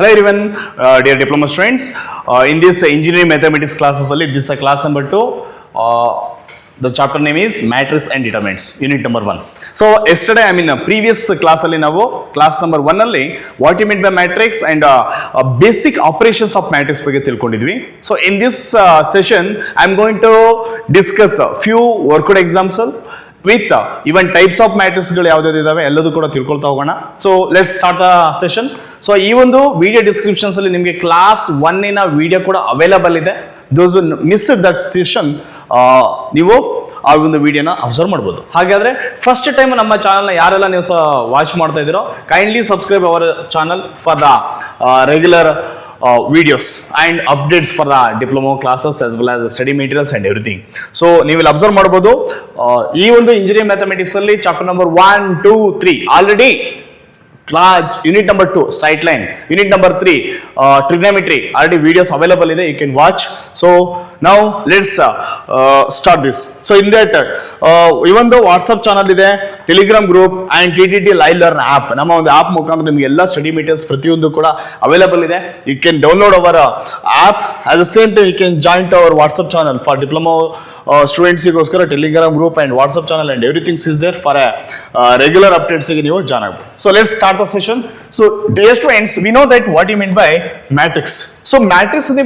Hello everyone, dear diploma students. In this engineering mathematics classes, this is class number 2. The chapter name is Matrix and Determinants, unit number 1. So yesterday, previous class class number 1 what you mean by matrix and basic operations of matrix ಬಗ್ಗೆ ತಿಳ್ಕೊಂಡಿದ್ವಿ. So in this session, I am going to discuss a few worked examples with even types of matrixಗಳು ಯಾವ್ದು ಇದಾವೆ ಎಲ್ಲದೂ ಕೂಡ ತಿಳ್ಕೊಳ್ತಾ ಹೋಗೋಣ. So let's start the session. So ಈ ಒಂದು video descriptions ಅಲ್ಲಿ ನಿಮಗೆ ಕ್ಲಾಸ್ 1 ವಿಡಿಯೋ ಕೂಡ ಅವೈಲಬಲ್ ಇದೆ. ದೋಸ್ ಮಿಸ್ ದಟ್ ಸೆಷನ್ ನೀವು ಆ ಒಂದು ವಿಡಿಯೋನ ಅಬ್ಸರ್ವ್ ಮಾಡ್ಬೋದು. ಹಾಗಾದ್ರೆ ಫಸ್ಟ್ ಟೈಮ್ ನಮ್ಮ ಚಾನಲ್ನ ಯಾರೆಲ್ಲ ನೀವು ವಾಚ್ ಮಾಡ್ತಾ ಇದ್ದೀರೋ kindly subscribe our channel for the regular videos and updates for the diploma classes as well as the study materials and everything. So ನೀವು ಇಲ್ಲಿ ಅಬ್ಸರ್ವ್ ಮಾಡಬಹುದು ಈ ಒಂದು ಇಂಜಿನಿಯರಿಂಗ್ ಮ್ಯಾಥಮೆಟಿಕ್ಸ್ ಅಲ್ಲಿ chapter number 1, 2, 3 already unit number 2 straight line, unit number 3 trigonometry already videos available ಇದೆ, you can watch. So now let's start this. So in that even though WhatsApp channel ಇದೆ, Telegram group and TTT live learn app ನಮ್ಮ ಒಂದು app ಮುಖಾಂತರ ನಿಮಗೆ ಎಲ್ಲ study materials ಪ್ರತಿಯೊಂದು ಕೂಡ available ಇದೆ. You can download our app. At the same time you can join to our WhatsApp channel for diploma students ಗೋಸ್ಕರ Telegram group and WhatsApp channel and everything is there for a regular updates ಗೆ ನೀವು join ಆಗಬಹುದು. So let's start the session. So dear students, we know that what you mean by matrix. So matrix is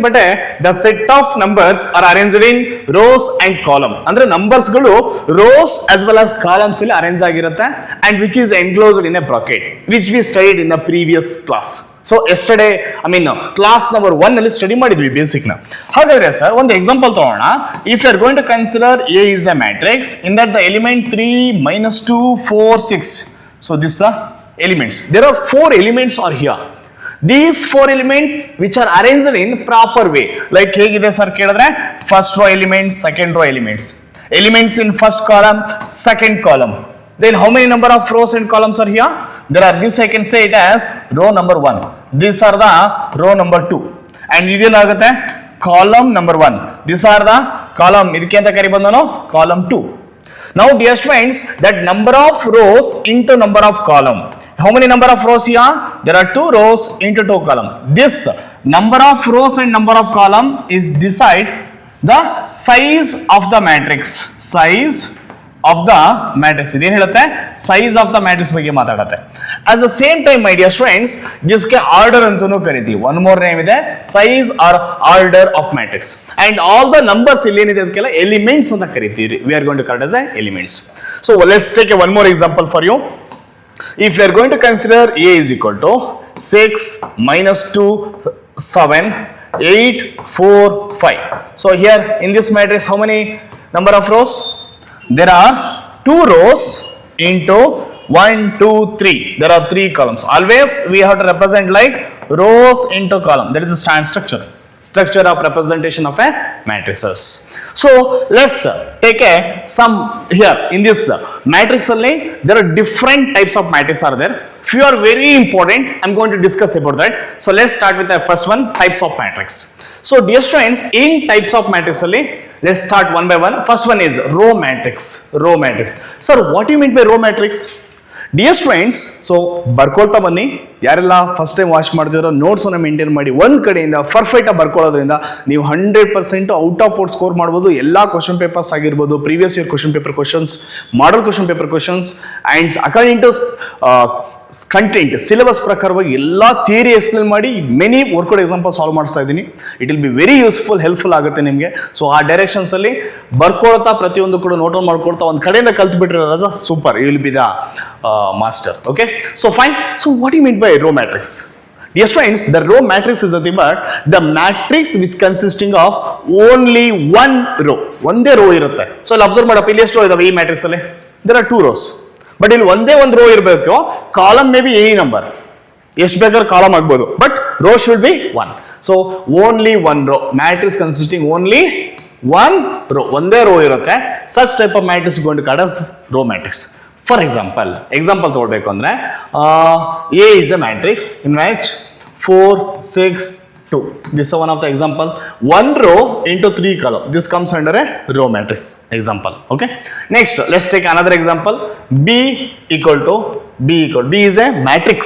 the set of numbers are arranged in rows and column. ಅಂದ್ರೆ numbers ಗಳು rows as well as columns ಅಲ್ಲಿ arrange ಆಗಿರುತ್ತೆ and which is enclosed in a bracket which we studied in the previous class. So yesterday class number 1 ಅಲ್ಲಿ study ಮಾಡಿದ್ವಿ basic ನ. ಹಾಗಾದ್ರೆ sir ಒಂದು example ತಗೋಣ. If you are going to consider a is a matrix in that the element 3, -2, 4, 6. So this elements, there are 4 elements are here. These 4 elements which are arranged in proper way, like ಹೇಗಿದೆ sir ಕೇಳಿದ್ರೆ first row elements, second row elements, elements in first column, second column. Then how many number of rows and columns are here? There are, this I can say it as row number 1. These are the row number 2. And ಇದೇನಾಗುತ್ತೆ column number 1. These are the column, ಇದಕ್ಕೆ ಅಂತ ಕರಿಬಹುದು ನಾನು column 2. Now dear friends, that number of rows into number of column. How many number of rows here? There are 2 rows into 2 column. This number of rows and number of column is decide the size of the matrix. Size of the matrix. ಇದೇನು ಹೇಳುತ್ತೆ? Size of the matrix ಬಗ್ಗೆ ಮಾತಾಡುತ್ತೆ. At the same time my dear students, ಇದಕ್ಕೆ order ಅಂತಾನೂ ಕರಿತೀವಿ. One more name ಇದೆ, size or order of matrix. And all the numbers ಇಲ್ಲಿ ಏನಿದೆ ಅದಕ್ಕೆಲ್ಲ elements ಅಂತ ಕರಿತೀವಿ. We are going to call it as elements. So let's take one more example for you. If you are going to consider A is equal to 6, -2, 7, 8, 4, 5. So here in this matrix how many number of rows? There are 2 rows into 1, 2, 3. There are 3 columns. Always we have to represent like rows into column. That is the standard structure of representation of a matrices. So let's take some here in this matrix only. There are different types of matrix are there. Few are very important. I'm going to discuss about that. So let's start with the first one, types of matrix. So dear students, in types of matrix only, let's start one by one. First one is row matrix. Row matrix. Sir, what do you mean by row matrix? Dear students, so ಬರ್ಕೊಳ್ತಾ ಬನ್ನಿ. ಯಾರೆಲ್ಲ first time watch ಮಾಡ್ತಿರೋ ನೋಟ್ಸನ್ನು maintain ಮಾಡಿ ಒಂದು ಕಡೆಯಿಂದ ಪರ್ಫೆಕ್ಟಾಗಿ ಬರ್ಕೊಳ್ಳೋದ್ರಿಂದ ನೀವು 100% out of out score ಮಾಡ್ಬೋದು. ಎಲ್ಲ ಕ್ವಶನ್ ಪೇಪರ್ಸ್ ಆಗಿರ್ಬೋದು, previous year question paper questions, model question paper questions and according to content syllabus ಪ್ರಕಾರವಾಗಿ ಎಲ್ಲ ಥಿಯರಿ ಎಕ್ಸ್ಪ್ಲೇನ್ ಮಾಡಿ ಮೆನಿ ವರ್ಕೌಟ್ ಎಕ್ಸಾಂಪಲ್ ಸಾಲ್ವ್ ಮಾಡಿಸ್ತಾ ಇದ್ದೀನಿ. It will be very useful, helpful ಆಗುತ್ತೆ ನಿಮಗೆ. ಸೊ ಆ ಡೈರೆಕ್ಷನ್ಸಲ್ಲಿ ಬರ್ಕೊಳ್ತಾ ಪ್ರತಿಯೊಂದು ಕೂಡ ನೋಟ್ ಆನ್ ಮಾಡ್ಕೊಳ್ತಾ ಒಂದು ಕಡೆಯಿಂದ ಕಲ್ತ್ಬಿಟ್ರೆ ರಜಾ super, you will be the master. Okay, so fine. So what you mean by row matrix? Dear friends, the row matrix is nothing but the matrix which consisting of only one row. ಒಂದೇ row ಇರುತ್ತೆ. So ಇಲ್ಲಿ observe ಮಾಡಪ್ಪ, ಇಲ್ಲಿ ಎಷ್ಟು rho ಇದಾವೆ ಈ matrix ಅಲ್ಲಿ? There are 2 rows. But ಇಲ್ಲಿ ಒಂದೇ ಒಂದು ರೋ ಇರಬೇಕು. Column may be any number, ಎಷ್ಟು ಬೇಕಾದ್ರೆ ಕಾಲಮ್ ಆಗ್ಬೋದು, but row should be 1. So only 1 row, matrix consisting only 1 row, ಒಂದೇ ರೋ ಇರುತ್ತೆ. Such type of matrix going to called as row matrix. For example ತಗೊಳ್ಬೇಕು ಅಂದ್ರೆ A is a matrix in which 4, 6, 2. This is one of the example. 1 row into 3 column. This comes under a row matrix example. Okay. Next, let's take another example. B is a matrix.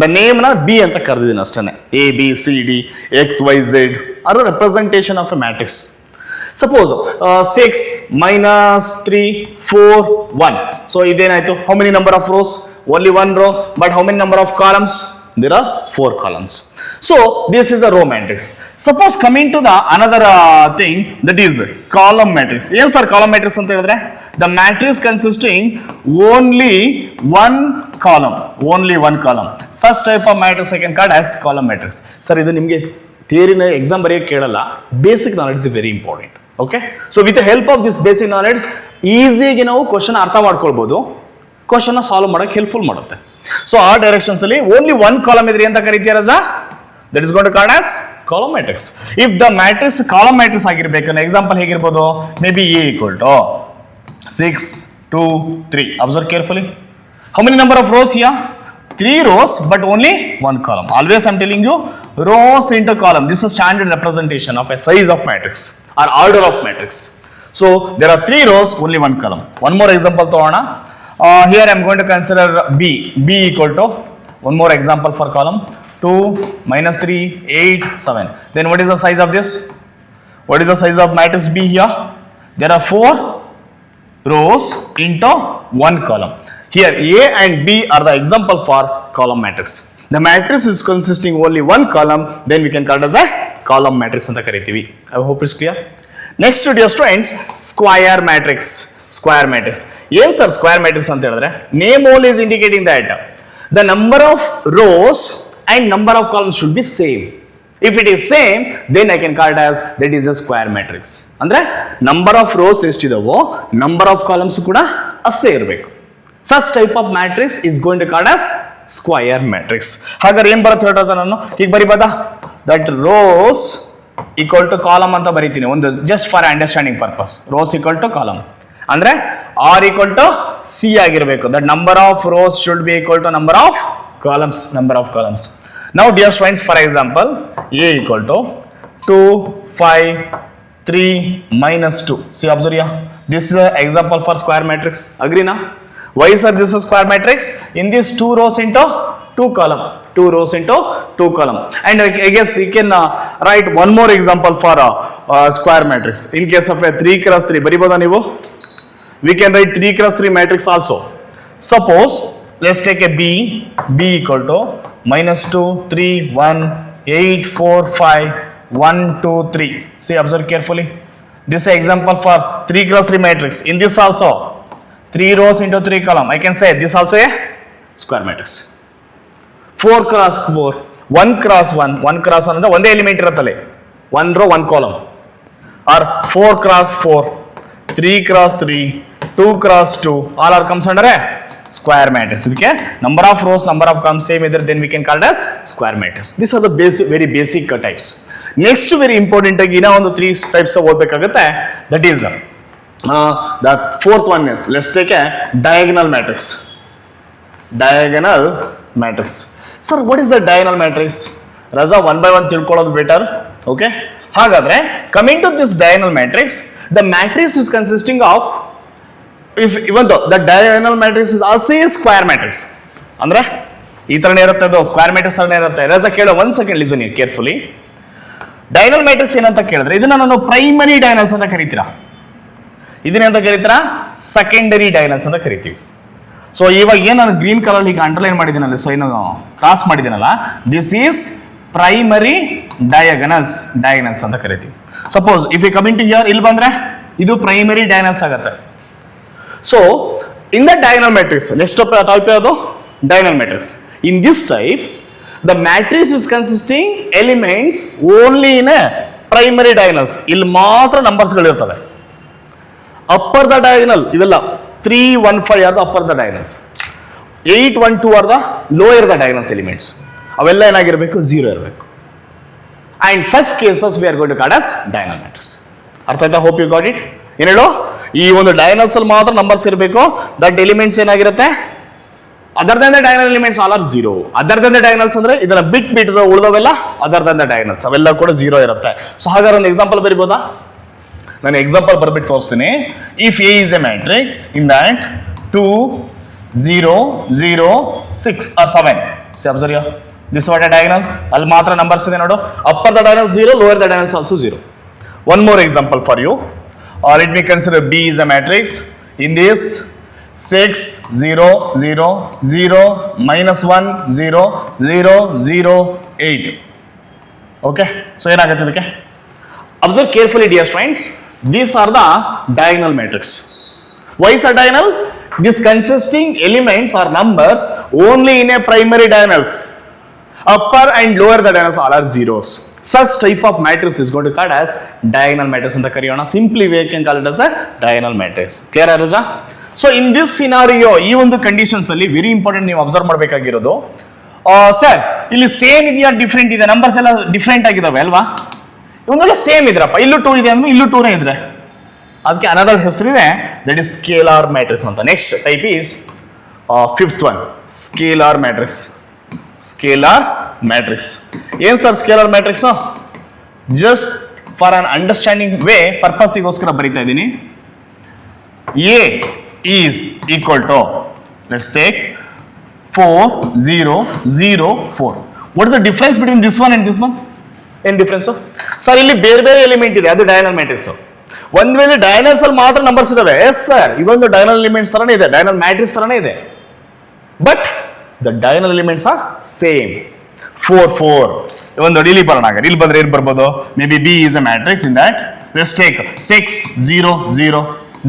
The ನೇಮ್ನ B ಅಂತ ಕರೆದಿದ್ದೀನಿ ಅಷ್ಟೇ. A B C D X Y Z are representation of a matrix. Suppose 6 minus 3 4 1. So ಇದೇನಾಯ್ತು? How many number of rows? Only one row. But how many number of columns? There are 4 columns. So this is a row matrix. Suppose coming to the another thing, that is column matrix. Yes sir, column matrix anta helidre the matrix consisting only one column, only one column. Such type of matrix I can call as column matrix. Sir, idu nimge theory na exam bariye kelala, basic knowledge is very important. Okay, so with the help of this basic knowledge easy ಗೆ ನಾವು question ಅರ್ಥ ಮಾಡ್ಕೊಳ್ಬಹುದು, question ನ solve ಮಾಡಕ್ಕೆ helpful ಮಾಡುತ್ತೆ. So ಆ directions ಅಲ್ಲಿ only one column ಇದ್ರಿ ಅಂತ ಕರೀತೀರ ರಾಜಾ, that is going to called as column matrix. If the matrix column matrix ಆಗಿರ್ಬೇಕು, ಎಕ್ಸಾಂಪಲ್ ಹೇಗಿರ್ಬೋದು? May be A equal to 6 2 3. Observe carefully. How many number of rows? Yeah 3 rows but only one column. Always I'm telling you, rows into column. This is standard representation of a size of matrix or order of matrix. So there are 3 rows, only one column. One more example ತಗೋಣ. Here I am going to consider B. B equal to, one more example for column, 2 minus 3 8 7. Then what is the size of this? What is the size of matrix B here? There are 4 rows into one column. Here A and B are the example for column matrix. The matrix is consisting only one column, then we can call it as a column matrix anta ಕರೀತೀವಿ. I hope it's clear. Next dear students, square matrix. Square matrix. Yes sir, square matrix ಅಂತ ಹೇಳಿದ್ರೆ name only is indicating that the number of rows and number of columns should be same. If it is same, then I can call it as that is a square matrix. ಅಂದ್ರೆ number of rows ಎಷ್ಟಿದಾವೋ number of columns ಕೂಡ ಅಷ್ಟೇ ಇರಬೇಕು. Such type of matrix is going to called as square matrix. ಹಾಗಾದ್ರೆ ಏನ್ ಬರುತ್ತೆ ಹೇಳ್ತಾ ನಾನು ಈಗ ಬರಿಬೋದಾ? that rows equal to column ಅಂತ ಬರೀತೀನಿ, ಒಂದು just for understanding purpose. rows equal to column ಅಂದ್ರೆ R equal to C ಆಗಿರಬೇಕು. that number of rows should be equal to number of columns, number of columns. Now dear students, for example, A equal to 2 5 3 minus 2. See, observe here, this is an example for square matrix. Agree na? Why sir this is square matrix? In this 2 rows into 2 column, 2 rows into 2 column. And I guess you can write one more example for square matrix. In case of a 3 cross 3 bariboda ನೀವು? We can write 3 cross 3 matrix also. Suppose let's take a B equal to minus 2 3 1 8 4 5 1 2 3. See, observe carefully. This is an example for 3 cross 3 matrix. In this also 3 rows into 3 column. I can say this also a square matrix. 4 cross 4 1 cross 1 1 cross 1 ಅಂದ್ರೆ ಒಂದೇ element ಇರುತ್ತಲ್ಲ, 1 row 1 column. Or 4 cross 4 3 cross 3 2 cross 2 all are comes under a square matrix. ಇದಕ್ಕೆ number of rows number of columns same either, then we can call it as square matrix. These are the basic, very basic types. Next very important ಆಗಿ ಇನ್ನ ಒಂದು 3 types ಓದಬೇಕಾಗುತ್ತೆ. That is the fourth one is, let's take a diagonal matrix. Diagonal matrix. Sir, what is the diagonal matrix? Raza one by one ತಿಳ್ಕೊಳ್ಳೋದು better. Okay, ಹಾಗಾದ್ರೆ coming to this diagonal matrix, the matrix is consisting of, if even though the diagonal matrix is also a square matrix, ಅಂದ್ರೆ ಈ ತರನೇ ಇರುತ್ತೆ, ಅದು square matrix ತರನೇ ಇರುತ್ತೆ. ರಜಾ ಕೇಳೋ, ಒಂದ್ ಸೆಕೆಂಡ್ ಲಿಸನ್ ಕೇರ್ಫುಲಿ. ಡೈನಲ್ ಮ್ಯಾಟ್ರಿಕ್ಸ್ ಏನಂತ ಕೇಳಿದ್ರೆ ಇದನ್ನ ನಾನು ಪ್ರೈಮರಿ ಡೈನಲ್ಸ್ ಅಂತ ಕರಿತೀರಾ, ಇದನ್ನೆಂತ ಕರೀತೀರಾ? ಸೆಕೆಂಡರಿ ಡೈನಲ್ಸ್ ಅಂತ ಕರಿತೀವಿ. ಸೊ ಇವಾಗ ಏನು ನಾನು ಗ್ರೀನ್ ಕಲರ್ ಈಗ ಅಂಡರ್ಲೈನ್ ಮಾಡಿದ್ದೀನಲ್ಲ, ಸೊ ಏನು ಕ್ರಾಸ್ ಮಾಡಿದ್ದೀನಲ್ಲ, ದಿಸ್ ಈಸ್ ಪ್ರೈಮರಿ ಡಯಾಗನಲ್ಸ್ ಅಂತ ಕರಿತೀವಿ. Suppose if you coming to here, ಇಲ್ಲಿ ಬಂದ್ರೆ ಇದು ಪ್ರೈಮರಿ ಡಯಾಗನಲ್ಸ್ ಆಗುತ್ತೆ. So in the diagonal matrix, next type ಯಾವುದು? Diagonal matrix. In this type the matrix is consisting elements only in a primary diagonals. ಇಲ್ಲಿ ಮಾತ್ರ ನಂಬರ್ಸ್ಗಳು ಇರ್ತವೆ. ಅಪ್ಪರ್ ದ ಡಯಾಗನಲ್ ಇವೆಲ್ಲ 3 1 5 are the upper the diagonals, 8 1 2 are the lower the diagonals elements. ಅವೆಲ್ಲ ಏನಾಗಿರಬೇಕು? 0 ಇರಬೇಕು. And such cases we are going to call as diagonal matrix. ಅರ್ಥ ಆಯ್ತಾ? Hope you got it. ಏನು ಹೇಳು, ಈ ಒಂದು ಡಯಾಗನಲ್ಸ್ ಅಲ್ಲಿ ಮಾತ್ರ ನಂಬರ್ಸ್ ಇರಬೇಕು. ದಟ್ ಎಲಿಮೆಂಟ್ಸ್ ಏನಾಗಿರುತ್ತೆ? Other than the diagonal elements all are 0. Other than the diagonals ಅಂದ್ರೆ ಇದನ್ನ ಬಿಟ್ಟು ಉಳಿದವೆಲ್ಲ ಅದರ್ ದನ್ ದ ಡಯಾಗನಲ್ಸ್, ಅವೆಲ್ಲ ಕೂಡ 0 ಇರುತ್ತೆ. ಸೊ ಹಾಗಾದ್ರೆ ಒಂದು ಎಕ್ಸಾಂಪಲ್ ಬರಿಬೋದಾ? ನಾನು ಎಕ್ಸಾಂಪಲ್ ಬರ್ಬಿಟ್ಟು ತೋರಿಸ್ತೀನಿ. If A is a matrix in that 2 0 0 6 or 7, see observe you this what a diagonal, ಅಲ್ಲಿ ಮಾತ್ರ ನಂಬರ್ಸ್ ಇದೆ ನೋಡು, upper the diagonal 0, lower the diagonals also 0. One more example for you. Let me consider B is a matrix. In this 6 0 0 0 minus 1 0 0 0 8. Okay, so ಏನಾಗುತ್ತೆ ಇದಕ್ಕೆ? Observe carefully dear students. These are the diagonal matrix. Why is a diagonal? These consisting elements or numbers only in a primary diagonals. Upper and lower the diagonals all are zeros. Such type of matrix is going to called as diagonal matrix ಅಂತ ಕರೆಯೋಣ. Simply we can call it as a diagonal matrix. Clear ಆರಜಾ? So in this scenario, ಈ ಒಂದು conditions ಅಲ್ಲಿ very important ನೀವು observe ಮಾಡಬೇಕಾಗಿರೋದು, sir ಇಲ್ಲಿ same ಇದೆಯಾ different ಇದೆ, ನಂಬರ್ಸ್ ಎಲ್ಲ ಡಿಫ್ರೆಂಟ್ ಆಗಿದಾವೆ ಅಲ್ವಾ? ಒಂದೊಳ್ಳೆ ಸೇಮ್ ಇದ್ರಪ್ಪ, ಇಲ್ಲೂ 2 ಇದೆ ಅಂದ್ರೆ ಇಲ್ಲೂ 2ನೇ ಇದ್ರೆ ಅದಕ್ಕೆ ಅನದರ್ ಹೆಸರಿದೆ, ದಟ್ ಇಸ್ ಸ್ಕೇಲಾರ್ ಮ್ಯಾಟ್ರಿಕ್ಸ್ ಅಂತ. Next type is fifth one, scalar matrix. Scalar matrix ಏನ್ sir scalar matrix? Just for an understanding way ಪರ್ಪಸ್ಗೋಸ್ಕರ ಬರೀತಾ ಇದ್ದೀನಿ. A is equal to, let's take 4 0 0 4. What is the difference between this one and this one? ಏನ್ difference sir? ಇಲ್ಲಿ ಬೇರೆ ಬೇರೆ element ಇದೆ, ಅದು ಡಯಾಗನಲ್ ಮ್ಯಾಟ್ರಿಕ್ಸ್. ಒಂದ್ ವೇಳೆ ಡಯಾಗನಲ್ಸ್ ಅಲ್ಲಿ ಮಾತ್ರ ನಂಬರ್ಸ್ ಇದಾವೆ, ಎಸ್ ಸರ್, ಇವೊಂದು ಡಯಾಗನಲ್ ಎಲಿಮೆಂಟ್ಸ್ ತರನೇ ಇದೆ, ಡಯಾಗನಲ್ ಮ್ಯಾಟ್ರಿಕ್ಸ್ ತರನೇ ಇದೆ, but the diagonal elements are same. 4 4. ಒಂದು ಇಲ್ಲಿ ಬರೋಣ, ಇಲ್ಲಿ ಬಂದ್ರೆ ಏನು ಬರ್ಬೋದು? May be B is a matrix in that. Let's take 6 0 0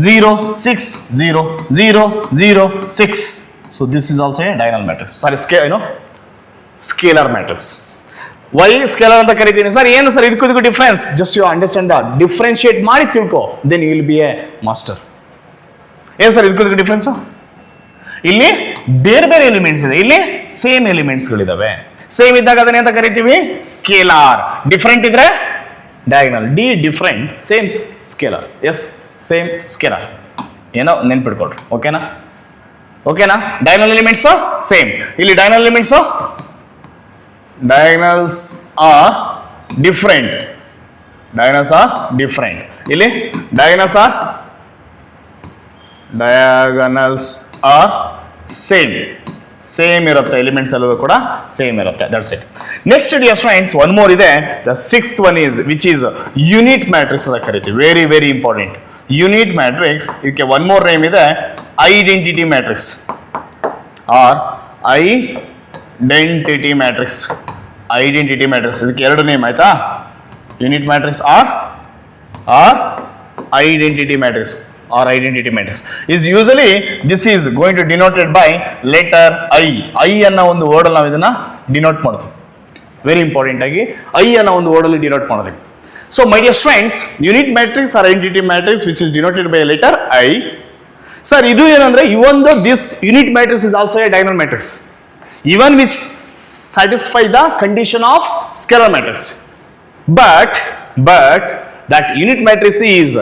0 6 0 0 0 6. So this is also a diagonal matrix. Sorry, scalar matrix. Why scalar ಅಂತ ಕರಿತೀನಿ ಸರ್? ಏನು ಸರ್ ಇದಕ್ಕೂ difference? Just you understand the differentiate ಮಾಡಿ ತಿಳ್ಕೊ, then you will be a master. ಏನು sir ಇದಕ್ಕೂ difference? ಇಲ್ಲಿ ಬೇರೆ ಬೇರೆ ಎಲಿಮೆಂಟ್ಸ್ ಇದೆ, ಇಲ್ಲಿ ಸೇಮ್ ಎಲಿಮೆಂಟ್ಸ್ಗಳಿದಾವೆ. ಸೇಮ್ ಇದ್ದಾಗ ಅದನ್ನ ಅಂತ ಕರಿತೀವಿ ಸ್ಕೇಲಾರ್. ಡಿಫ್ರೆಂಟ್ ಇದ್ರೆ diagonal. D different, same scalar. Yes, same scalar. ಏನೋ ನೆನ್ಪಿಡ್ಕೊಳ್ರಿ. ಓಕೆನಾ? ಓಕೆನಾ? Diagonal elements same. ಇಲ್ಲಿ diagonal elements diagonals are different. Diagonals are different. ಇಲ್ಲಿ ಡಯಾಗನಲ್ಸ್ ಆರ್ ಸೇಮ್ ಇರುತ್ತೆ, ಎಲಿಮೆಂಟ್ಸ್ ಎಲ್ಲದೂ ಕೂಡ ಸೇಮ್ ಇರುತ್ತೆ. That's it. Next dear friends, one more ಇದೆ. The sixth one is which is unit matrix ಅಂತ ಕರಿತೀವಿ. Very very important. Unit matrix, ಇದಕ್ಕೆ one more name ಇದೆ, identity matrix or identity matrix. Identity matrix ಇದಕ್ಕೆ ಎರಡು name ಆಯ್ತಾ? Unit matrix or identity matrix. Or identity matrix is usually this is going to denoted by letter I. I ಅನ್ನೋ ಒಂದು word ಅಲ್ಲಿ ನಾವು ಇದನ್ನ denote ಮಾಡ್ತೀವಿ. ವೆರಿ ಇಂಪಾರ್ಟೆಂಟ್ ಆಗಿ I ಅನ್ನೋ ಒಂದು ವರ್ಡ್ ಅಲ್ಲಿ ಡಿನೋಟ್ ಮಾಡೋದು. So my dear friends, unit matrix or identity matrix which is denoted by letter I. Sir ಇದು ಏನಂದ್ರೆ ಇವೊಂದು this unit matrix is also a diagonal matrix, even which satisfy the condition of scalar matrix. But that unit matrix is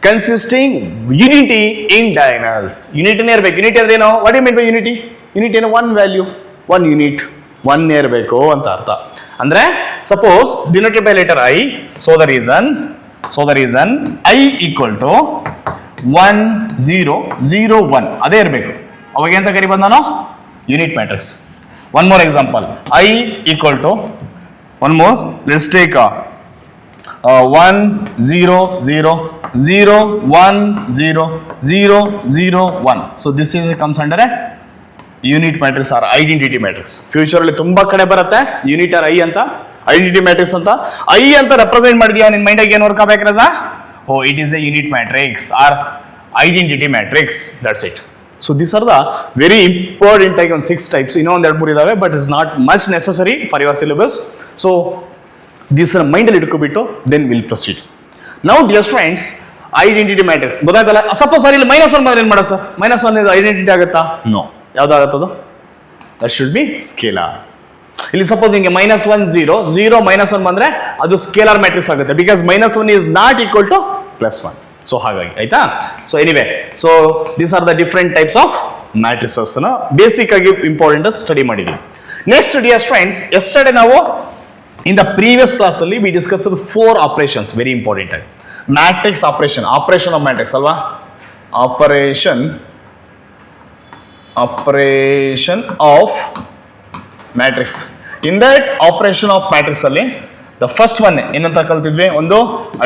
consisting unity in diagonals. Unity ಇರಬೇಕು. Unity ಅಂದ್ರೆ ಏನು? What you mean by unity? Unity ಏನು? One value, one unit, one ಇರಬೇಕು ಅಂತ ಅರ್ಥ. ಅಂದ್ರೆ suppose denoted by letter I, so the reason I equal to 1 0 0 1 ಅದೇ ಇರಬೇಕು. ಅವಾಗ ಎಂತ ಕರಿಬೋದು ನಾನು? Unit matrix. One more example, I equal to one more, let's take 1 0 0 0 1 0 0 0 1. So this is comes under a unit matrix or identity matrix. Future ಅಲ್ಲಿ ತುಂಬಾ ಕಡೆ ಬರುತ್ತೆ ಯೂನಿಟ್ ಆರ್ ಐ ಅಂತ, ಐಡೆಂಟಿಟಿ ಮ್ಯಾಟ್ರಿಕ್ಸ್ ಅಂತ. ಐ ಅಂತ ರೆಪ್ರೆಸೆಂಟ್ ಮಾಡಿದ್ಯಾ ನಿನ್ mind ಆಗಿ ಏನು ವರ್ಕ್ ಆಗಬೇಕು ರಜಾ? Oh, it is a unit matrix or identity matrix. That's it. So this are the very important ಆಗಿ ಒಂದು 6 ಟೈಪ್ಸ್. ಇನ್ನೊಂದು 2-3 ಇದಾವೆ, but is not much necessary for your syllabus. So this ಮೈಂಡಲ್ಲಿ ಇಟ್ಕೊಬಿಟ್ಟು then will proceed. Now dear friends, identity matrix ಗೊತ್ತಾಯ್ತಲ್ಲ. Suppose sir ಇಲ್ಲಿ -1 ಬಂದ್ರೆ ಏನು ಮಾಡೋದು ಸರ್? -1 ಇದು ಐಡೆಂಟಿಟಿ ಆಗುತ್ತಾ? ನೋ. ಯಾವ್ದಾಗತ್ತದು? That should be scalar. ಇಲ್ಲಿ ಸಪೋಸ್ ಹಿಂಗೆ -1 0 0 -1 ಬಂದ್ರೆ ಅದು ಸ್ಕೇಲಾರ್ ಮ್ಯಾಟ್ರಿಕ್ಸ್ ಆಗುತ್ತೆ, because -1 is not equal to +1. So ಹಾಗಾಗಿ ಆಯ್ತಾ. So anyway, so these are the different types of matrices basic ಆಗಿ ಇಂಪಾರ್ಟೆಂಟ್ ಸ್ಟಡಿ ಮಾಡಿದ್ವಿ. ನೆಕ್ಸ್ಟ್ ಡಿಯರ್ ಫ್ರೆಂಡ್ಸ್, ಎಸ್ಟರ್ಡೇ ನಾವು in the previous class ಅಲ್ಲಿ we discussed 4 operations, very important. Matrix operation of matrix alva, operation of matrix. In that operation of matrix ಅಲ್ಲಿ the first one ಏನಂತ ಕಲ್ತಿದ್ವಿ, ಒಂದು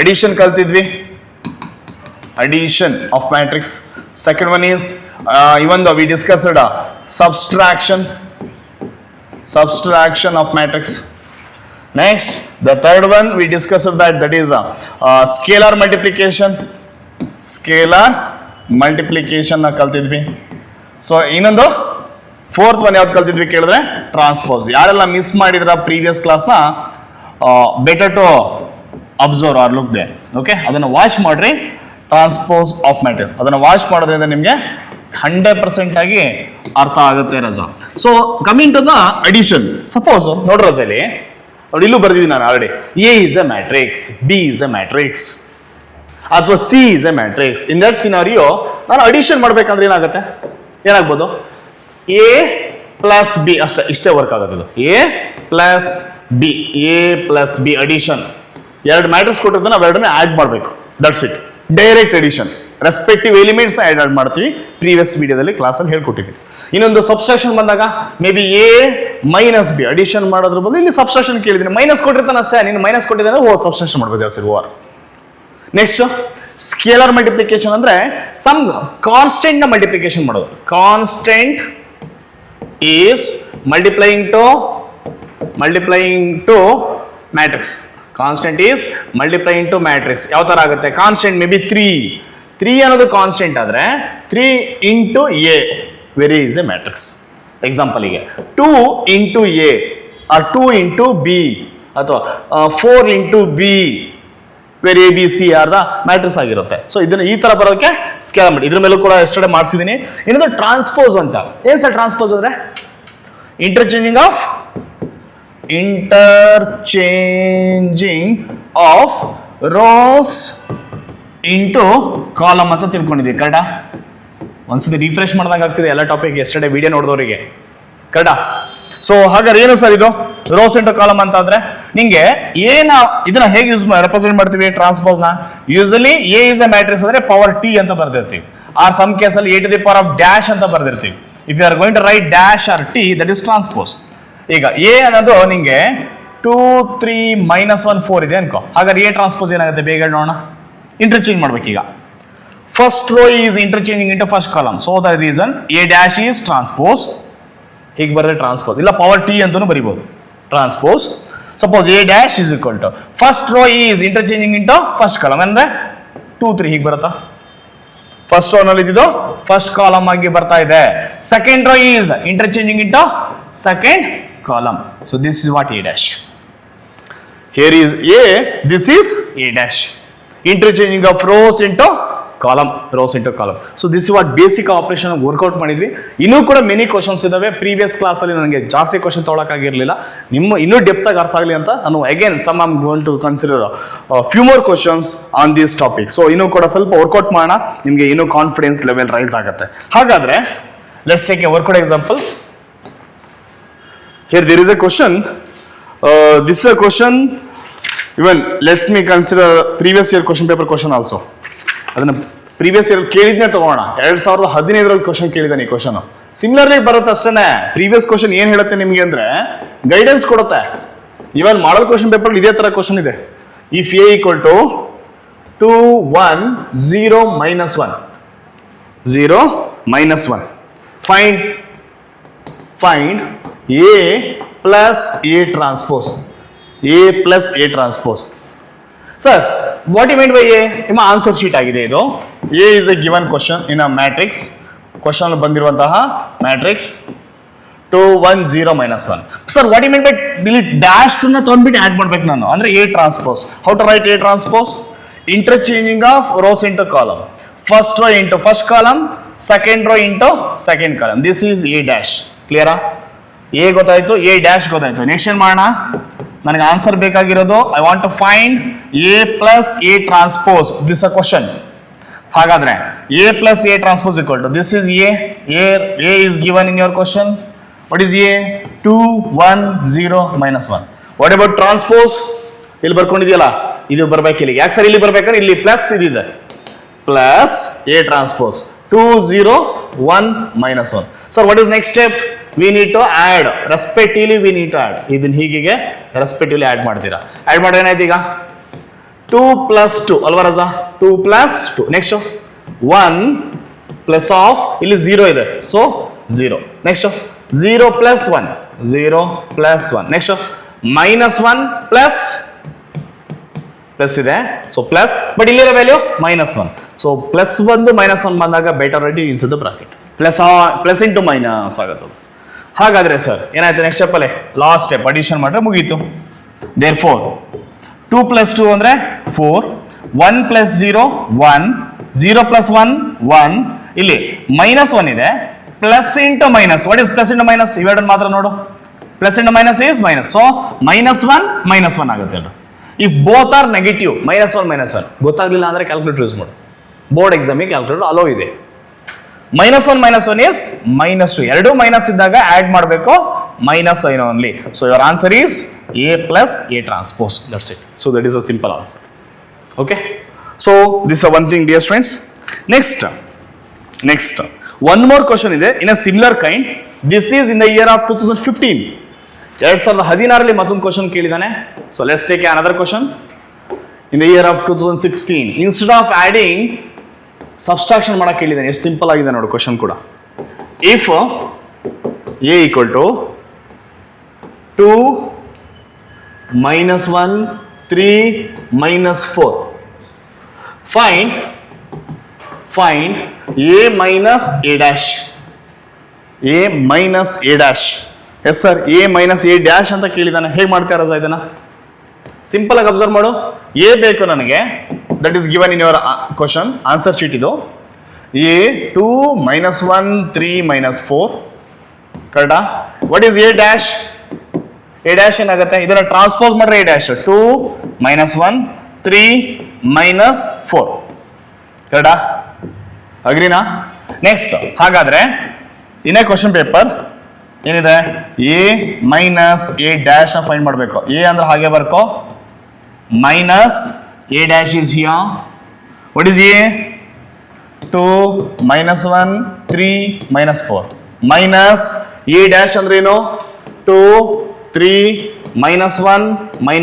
addition ಕಲ್ತಿದ್ವಿ, addition of matrix. Second one is even though we discussed subtraction of matrix. Next, the third one we discussed that is scalar multiplication na kaltidvi. So ಇನ್ನೊಂದು fourth one ಯಾವ್ದು ಕಲ್ತಿದ್ವಿ ಕೇಳಿದ್ರೆ transpose. ಯಾರೆಲ್ಲ miss ಮಾಡಿದ್ರ previous ಕ್ಲಾಸ್ನ better to observe or look they. Okay, ಅದನ್ನು watch ಮಾಡ್ರಿ. Transpose of matrix ಅದನ್ನು ವಾಚ್ ಮಾಡೋದ್ರಿಂದ ನಿಮಗೆ 100% ಆಗಿ ಅರ್ಥ ಆಗುತ್ತೆ ರಜಾ. So coming to the addition, suppose ನೋಡ್ರಿ ರಜಾ, ಇಲ್ಲಿ ನೋಡಿ, ಇಲ್ಲೂ ಬರ್ದಿದ್ದೀನಿ ನಾನು already. A is a matrix, B is a matrix, ಅಥವಾ C is a matrix. In that scenario ನಾನು ಅಡಿಷನ್ ಮಾಡ್ಬೇಕಂದ್ರೆ ಏನಾಗ್ಬೋದು, ಎ ಪ್ಲಸ್ ಬಿ ಅಷ್ಟೇ, ಇಷ್ಟೇ ವರ್ಕ್ ಆಗುತ್ತೆ. ಇದು ಎ ಪ್ಲಸ್ ಬಿ ಅಡಿಷನ್. ಎರಡು ಮ್ಯಾಟ್ರಿಕ್ಸ್ ಕೊಟ್ಟಿದ್ದು ನಾವು ಎರಡನ್ನೇ ಆಡ್ ಮಾಡಬೇಕು, that's it. Direct addition, respective elements ನ ಆಡ್ ಮಾಡ್ತೀವಿ. ಪ್ರೀವಿಯಸ್ ವಿಡಿಯೋದಲ್ಲಿ ಕ್ಲಾಸಲ್ಲಿ ಹೇಳ್ಕೊಟ್ಟಿದ್ದೀವಿ. ಇನ್ನೊಂದು ಸಬ್ಸ್ಟ್ರಾಕ್ಷನ್ ಬಂದಾಗ May be A minus B addition ಮಾಡೋದ್ರ ಬದಲು ಇಲ್ಲಿ ಸಬ್ಸ್ಟ್ರಾಕ್ಷನ್ ಕೇಳಿದ್ದೀನಿ, ಮೈನಸ್ ಕೊಟ್ಟಿರ್ತಾನೆ ಅಷ್ಟೇ, ನೀನು ಮೈನಸ್ ಕೊಟ್ಟಿದ್ದಾನೆ ಸಬ್ಸ್ಟ್ರಾಕ್ಷನ್ ಮಾಡ್ಬೋದು sir over. Next scalar multiplication ಅಂದ್ರೆ ಸಮ್ ಕಾನ್ಸ್ಟೆಂಟ್ ನ ಮಲ್ಟಿಪ್ಲಿಕೇಶನ್ ಮಾಡೋದು. Constant is multiplying to matrix. Constant is multiplying to matrix. ಯಾವ ತರ ಆಗುತ್ತೆ, ಕಾನ್ಸ್ಟೆಂಟ್ ಮೇ ಬಿ 3 ಅನ್ನೋದು ಕಾನ್ಸ್ಟೆಂಟ್ ಆದ್ರೆ 3 into A where is a matrix. ಎಕ್ಸಾಂಪಲ್ಗೆ 2 into A or 2 into B ಅಥವಾ 4 into B where A B C are the matrix ಆಗಿರುತ್ತೆ. So ಇದನ್ನ ಈ ತರ ಬರೋದಕ್ಕೆ ಸ್ಕೇಲ್ ಮಾಡಿ. ಇದ್ರ ಮೇಲೂ ಕೂಡ ಎಸ್ಟರ್ಡೇ ಮಾಡಿಸಿದೀನಿ. ಇನ್ನೊಂದು ಟ್ರಾನ್ಸ್ಪೋಸ್ ಅಂತ. ಏನ್ ಸರ್ ಟ್ರಾನ್ಸ್ಪೋಸ್ ಅಂದ್ರೆ interchanging of rose into column ಅಂತ ತಿಳ್ಕೊಂಡಿದ್ವಿ, ಕರೆಕ್ಟಾ? ಒಂದ್ಸತಿ ರಿಫ್ರೆಶ್ ಮಾಡ್ದಂಗೆ ಆಗ್ತಿದೆ ಎಲ್ಲ ಟಾಪಿಕ್ ಎಸ್ಟರ್ಡೇ ವಿಡಿಯೋ ನೋಡಿದವರಿಗೆ, ಕರೆಕ್ಟಾ? ಸೊ ಹಾಗಾದ್ರೆ ಏನು ಸರ್ ಇದು ರೋಸ್ ಇಂಟು ಕಾಲಮ್ ಅಂತ ಅಂದ್ರೆ ನಿಂಗೆ ಇದನ್ನ ಹೇಗೆ ಯೂಸ್ ರೆಪ್ರೆಸೆಂಟ್ ಮಾಡ್ತೀವಿ ಟ್ರಾನ್ಸ್ಪೋಸ್ ನ? Usually A is a matrix ಅಂದ್ರೆ ಪವರ್ ಟಿ ಅಂತ ಬರ್ದಿರ್ತೀವಿ, ಆರ್ ಸಮ್ ಕೇಸಲ್ಲಿ A to the power of dash ಅಂತ ಬರ್ದಿರ್ತೀವಿ. If you are going to write dash or T, that is transpose. ಈಗ ಎ ಅನ್ನೋದು ನಿಂಗೆ 2 3 -1 4 ಇದೆ ಅನ್ಕೋ. ಹಾಗಾದ್ರೆ ಎ ಟ್ರಾನ್ಸ್ಪೋಸ್ ಏನಾಗುತ್ತೆ ಬೇಗ ನೋಡೋಣ. ಇಂಟರ್ಚೇಂಜ್ ಮಾಡ್ಬೇಕೀಗ. First row is interchanging into first column, so the reason A dash is transpose. ಹೀಗೆ ಬರೆದ್ರೆ ಟ್ರಾನ್ಸ್ಪೋಸ್, ಇಲ್ಲ ಪವರ್ ಟಿ ಅಂತಾನು ಬರಿಬಹುದು transpose. Suppose A dash is equal to first row is interchanging into first column ಅಂದ್ರೆ 2 3 ಹೀಗೆ ಬರುತ್ತಾ? First row ನಲ್ಲಿ ಇದ್ದು ಫಸ್ಟ್ ಕಾಲಮ್ ಆಗಿ ಬರ್ತಾ ಇದೆ. Second row is interchanging into second column. So this is what A dash. Here is A, this is A dash. Interchanging of rows into column. So this is what basic operation workout ಮಾಡಿದ್ವಿ. ಇನ್ನೂ ಕೂಡ many questions ಇದಾವೆ. Previous class ಅಲ್ಲಿ ನನಗೆ ಜಾಸ್ತಿ question ತೊಗೊಳಕ್ಕಾಗಿರ್ಲಿಲ್ಲ. ನಿಮ್ಮ ಇನ್ನೂ depth ಆಗಿ ಅರ್ಥ ಆಗಲಿ ಅಂತ ನಾನು again some I am going to consider few more questions on this topic. So ಇನ್ನೂ ಕೂಡ ಸ್ವಲ್ಪ ವರ್ಕೌಟ್ ಮಾಡೋಣ, ನಿಮಗೆ ಇನ್ನೂ ಕಾನ್ಫಿಡೆನ್ಸ್ ಲೆವೆಲ್ ರೈಸ್ ಆಗುತ್ತೆ. ಹಾಗಾದ್ರೆ let's take a workout example. Here there is a question. This is a question. Even let me consider previous year question paper question also. ಅದನ್ನ previous year ಕೇಳಿದ್ನೇ ತಗೋಣ. 2015ರಲ್ಲಿ ಕ್ವಶನ್ ಕೇಳಿದಾನೆ ಈ question. Similarly ಬರುತ್ತೆ ಅಷ್ಟೇನೆ. Previous question ಏನ್ ಹೇಳುತ್ತೆ ನಿಮಗೆ ಅಂದ್ರೆ guidance ಕೊಡುತ್ತೆ. ಇವನ್ ಮಾಡಲ್ ಕ್ವಶನ್ ಪೇಪರ್ ಇದೇ ತರ ಕ್ವಶನ್ ಇದೆ. If A equal to 2 1 0 -1 find A plus A transpose. Sir, what do you mean by A? ನಿಮ್ಮ ಆನ್ಸರ್ ಶೀಟ್ ಆಗಿದೆ ಇದು. A is a given question in a matrix. Question ಬಂದಿರುವಂತಹ matrix 2 1 0 -1. Sir, what do you mean by delete dash ನ ತೊಗೊಂಡ್ಬಿಟ್ಟು add ಮಾಡ್ಬೇಕು ನಾನು ಅಂದ್ರೆ A transpose. How to write A transpose? Interchanging of rows into column. First row into first column, second row into second column. This is A dash. ಕ್ಲಿಯರಾ? A ಗೊತ್ತಾಯ್ತು, A dash ಗೊತ್ತಾಯ್ತು. Next ಏನ್ ಮಾಡೋಣ, ನನಗೆ answer ಬೇಕಾಗಿರೋದು I want to find A plus A transpose. This a question. ಹಾಗಾದ್ರೆ A plus A transpose equal to this is A is given in your question. What is A? 2 1 0 -1. What about transpose? ಇಲ್ಲಿ ಬರ್ಕೊಂಡಿದೆಯಲ್ಲ, ಇದು ಬರ್ಬೇಕು ಇಲ್ಲಿ. ಯಾಕೆ sir ಇಲ್ಲಿ ಬರ್ಬೇಕಾದ್ರೆ ಇಲ್ಲಿ ಪ್ಲಸ್ ಇದಿದೆ, plus A transpose 2 0 1 -1. Sir, what is next step? We need to add respectively we need to add ಇದನ್ನ ಹೀಗೆ ರೆಸ್ಪೆಕ್ಟಿವ್ಲಿ ಆ್ಯಡ್ ಮಾಡ್ತೀರಾ. ಆ್ಯಡ್ ಮಾಡಿ ಏನಾಯ್ತು ಈಗ 2 + 2 ಅಲ್ವಾ ರಜಾ 2 + 2 ನೆಕ್ಸ್ಟ್ 1 ಪ್ಲಸ್ ಆಫ್ ಇಲ್ಲಿ 0 ಇದೆ ಸೊ 0 ನೆಕ್ಸ್ಟ್ 0 + 1 0 + 1 ನೆಕ್ಸ್ಟ್ -1 ಪ್ಲಸ್ ಇದೆ ಸೊ ಪ್ಲಸ್ ಬಟ್ ಇಲ್ಲಿರೋ ವ್ಯಾಲ್ಯೂ -1 ಸೊ ಪ್ಲಸ್ ಬಂದು -1 ಬಂದಾಗ better ready inside the bracket plus into minus ಆಗುತ್ತೆ. ಹಾಗಾದ್ರೆ ಸರ್ ಏನಾಯ್ತು ನೆಕ್ಸ್ಟ್ ಸ್ಟೆಪ್ ಅಲ್ಲಿ ಲಾಸ್ಟ್ ಸ್ಟೆಪ್ ಅಡಿಷನ್ ಮಾಡ್ರೆ ಮುಗೀತು. ದೇರ್ ಫೋರ್ 2 + 2 ಅಂದ್ರೆ 4 1 + 0 1 0 + 1 1 ಇಲ್ಲಿ -1 ಇದೆ plus into minus what is plus into minus ಇವೆರಡನ್ನು ಮಾತ್ರ ನೋಡು plus into minus is minus so -1 ಆಗುತ್ತೆ ಎರಡು. ಇಫ್ ಬೋತ್ ಆರ್ ನೆಗೆಟಿವ್ -1 ಗೊತ್ತಾಗ್ಲಿಲ್ಲ ಅಂದ್ರೆ ಕ್ಯಾಲ್ಕುಲೇಟರ್ ಯೂಸ್ ಮಾಡು ಬೋರ್ಡ್ ಎಕ್ಸಾಮಿಗೆ ಕ್ಯಾಲ್ಕುಲೇಟರ್ ಅಲೋ ಇದೆ. -1 ಈಸ್ -2 ಎರಡು ಮೈನಸ್ ಇದ್ದಾಗ ಆಡ್ ಮಾಡಬೇಕು -1 only. So your answer is A + A transpose that's it. So that is a simple answer. Okay so this one thing dear students. Next one more question ಇದೆ in a similar kind. This is in the year of 2015 2016 ಮತ್ತೊಂದು question ಕೇಳಿದಾನೆ. So let's take another question in the year of 2016. Instead of adding subtraction ಮಾಡಕ್ ಕೇಳಿದಾನೆ. ಎಷ್ಟು simple ಆಗಿದೆ ನೋಡು question ಕೂಡ. If A = 2 - 1 3 - 4 find A minus A dash. A minus A dash. Yes sir A minus A dash ಅಂತ ಕೇಳಿದಾನೆ. ಹೇಗೆ ಮಾಡ್ತೀರಾ ರಜಾ ಇದನ್ನ? ಸಿಂಪಲ್ ಆಗಿ ಅಬ್ಸರ್ವ್ ಮಾಡು. A ಬೇಕು ನನಗೆ, that is given in your question answer sheet ಇದು. A 2 - 1 3 - 4 ಕರೆಕ್ಟಾ? What is A dash? A dash ಏನಾಗುತ್ತೆ? ಇದನ್ನ ಟ್ರಾನ್ಸ್ಪೋಸ್ ಮಾಡ್ರೆ A dash 2 - 1 3 - 4 ಕರೆಕ್ಟಾ? ಅಗ್ರಿನಾ? ನೆಕ್ಸ್ಟ್ ಹಾಗಾದ್ರೆ ಇನ್ನೇ ಕ್ವಶನ್ ಪೇಪರ್ ಏನಿದೆ A minus A dash find ಮಾಡಬೇಕು. A ಅಂದ್ರೆ ಹಾಗೆ ಬರ್ಕೋ minus A dash is here. What is A? 2 - 1 3 - 4 minus A dash ಅಂದ್ರೆ ಏನು 2 3 - 1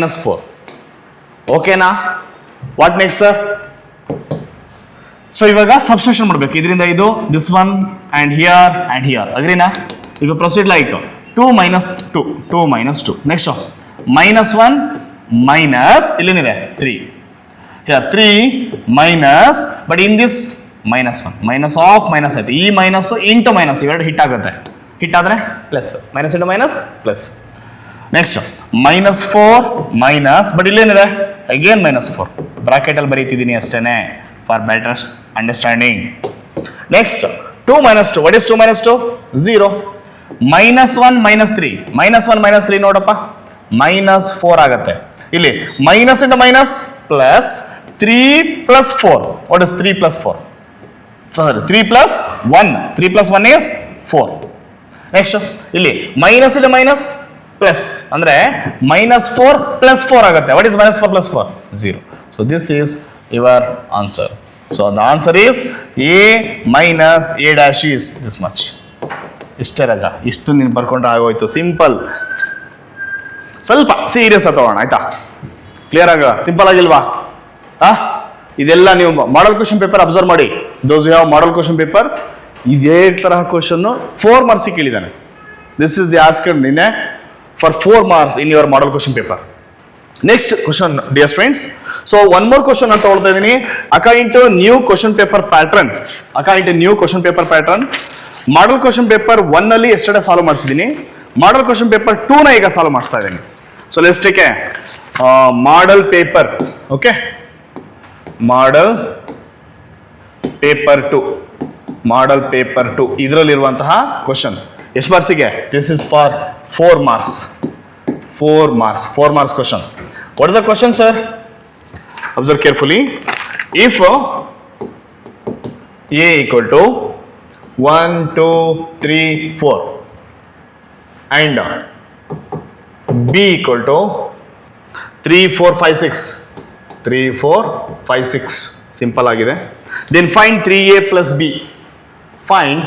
- 4 ಓಕೆನಾ? What next sir? ಸೊ ಇವಾಗ ಸಬ್ಸ್ಟ್ರಾಕ್ಷನ್ ಮಾಡಬೇಕು. ಇದರಿಂದ ಇದು ದಿಸ್ ಒನ್ ಅಂಡ್ ಹಿಯರ್ ಅಗ್ರಿನಾ? ಈಗ ಪ್ರೊಸೀಡ್ ಲೈಕ್ 2 - 2 ನೆಕ್ಸ್ಟ್ -1 ಮೈನಸ್ ಇಲ್ಲೇನಿದೆ 3 here 3 minus but in this -1 minus of minus ಆಯ್ತು. ಈ ಮೈನಸ್ ಇಂಟು ಮೈನಸ್ ಇವೆರಡು ಹಿಟ್ ಆಗುತ್ತೆ. ಹಿಟ್ ಆದ್ರೆ plus minus into minus plus. Next -4 minus but ಇಲ್ಲೇನಿದೆ ಅಗೇನ್ -4 ಬ್ರಾಕೆಟ್ ಅಲ್ಲಿ ಬರೀತಿದ್ದೀನಿ ಅಷ್ಟೇನೆ for better understanding. Next 2 - 2 what is 2 - 2 0 -1 - 3 -1 - 3 ನೋಡಪ್ಪ -4 ಆಗತ್ತೆ. ಇಲ್ಲಿ minus into minus plus 3 + 4 what is 3 + 4 sorry 3 + 1 3 + 1 is 4. Next ಇಲ್ಲಿ ಮೈನಸ್ ಇಂಟು ಮೈನಸ್ ಪ್ಲಸ್ ಅಂದ್ರೆ -4 + 4 ಆಗುತ್ತೆ. What is -4 + 4 0. So this is your answer. So the answer is A minus A dash is this much. ಇಷ್ಟೇ ರಜಾ, ಇಷ್ಟು ನೀನು ಬರ್ಕೊಂಡ್ರೆ ಆಗೋಯ್ತು. Simple. ಸ್ವಲ್ಪ serious ತಗೋಣ ಆಯ್ತಾ? ಕ್ಲಿಯರ್ ಆಗ ಸಿಂಪಲ್ ಆಗಿಲ್ವಾ? ಇದೆಲ್ಲ ನೀವು ಮಾಡಲ್ ಕ್ವಶನ್ ಪೇಪರ್ ಅಬ್ಸರ್ವ್ ಮಾಡಿ. ದೋಸ್ ಯಾವ ಮಾಡಲ್ ಕ್ವಶನ್ ಪೇಪರ್ ಇದೇ ತರಹ ಕ್ವಶನ್ 4 ಮಾರ್ಕ್ಸ್ ಕೇಳಿದ್ದಾನೆ. ದಿಸ್ ಇಸ್ ದಿ ಆಸ್ಕ್ಡ್ ನಿನ್ನೆ for 4 marks in your model question paper. Next question dear students. So one more question ಅಂತ ಹೇಳ್ತಾ ಇದ್ದೀನಿ. According to new question paper pattern model question paper 1 ಅಲ್ಲಿ yesterday solve ಮಾಡಿಸಿದ್ದೀನಿ. Model question paper 2 ನ ಈಗ solve ಮಾಡಿಸ್ತಾ ಇದ್ದೀನಿ. So let's take a model paper. Okay, model paper 2 ಇದರಲ್ಲಿರುವಂತಹ ಕ್ವಶನ್ ಎಷ್ಟು ಮಾರ್ಕ್ಸಿಗೆ? This is for 4 marks question. What is the question, sir? Observe carefully. If A = 1 2 3 4 and B = 3 4 5 6 simple ಆಗಿದೆ. Then find 3A plus B. Find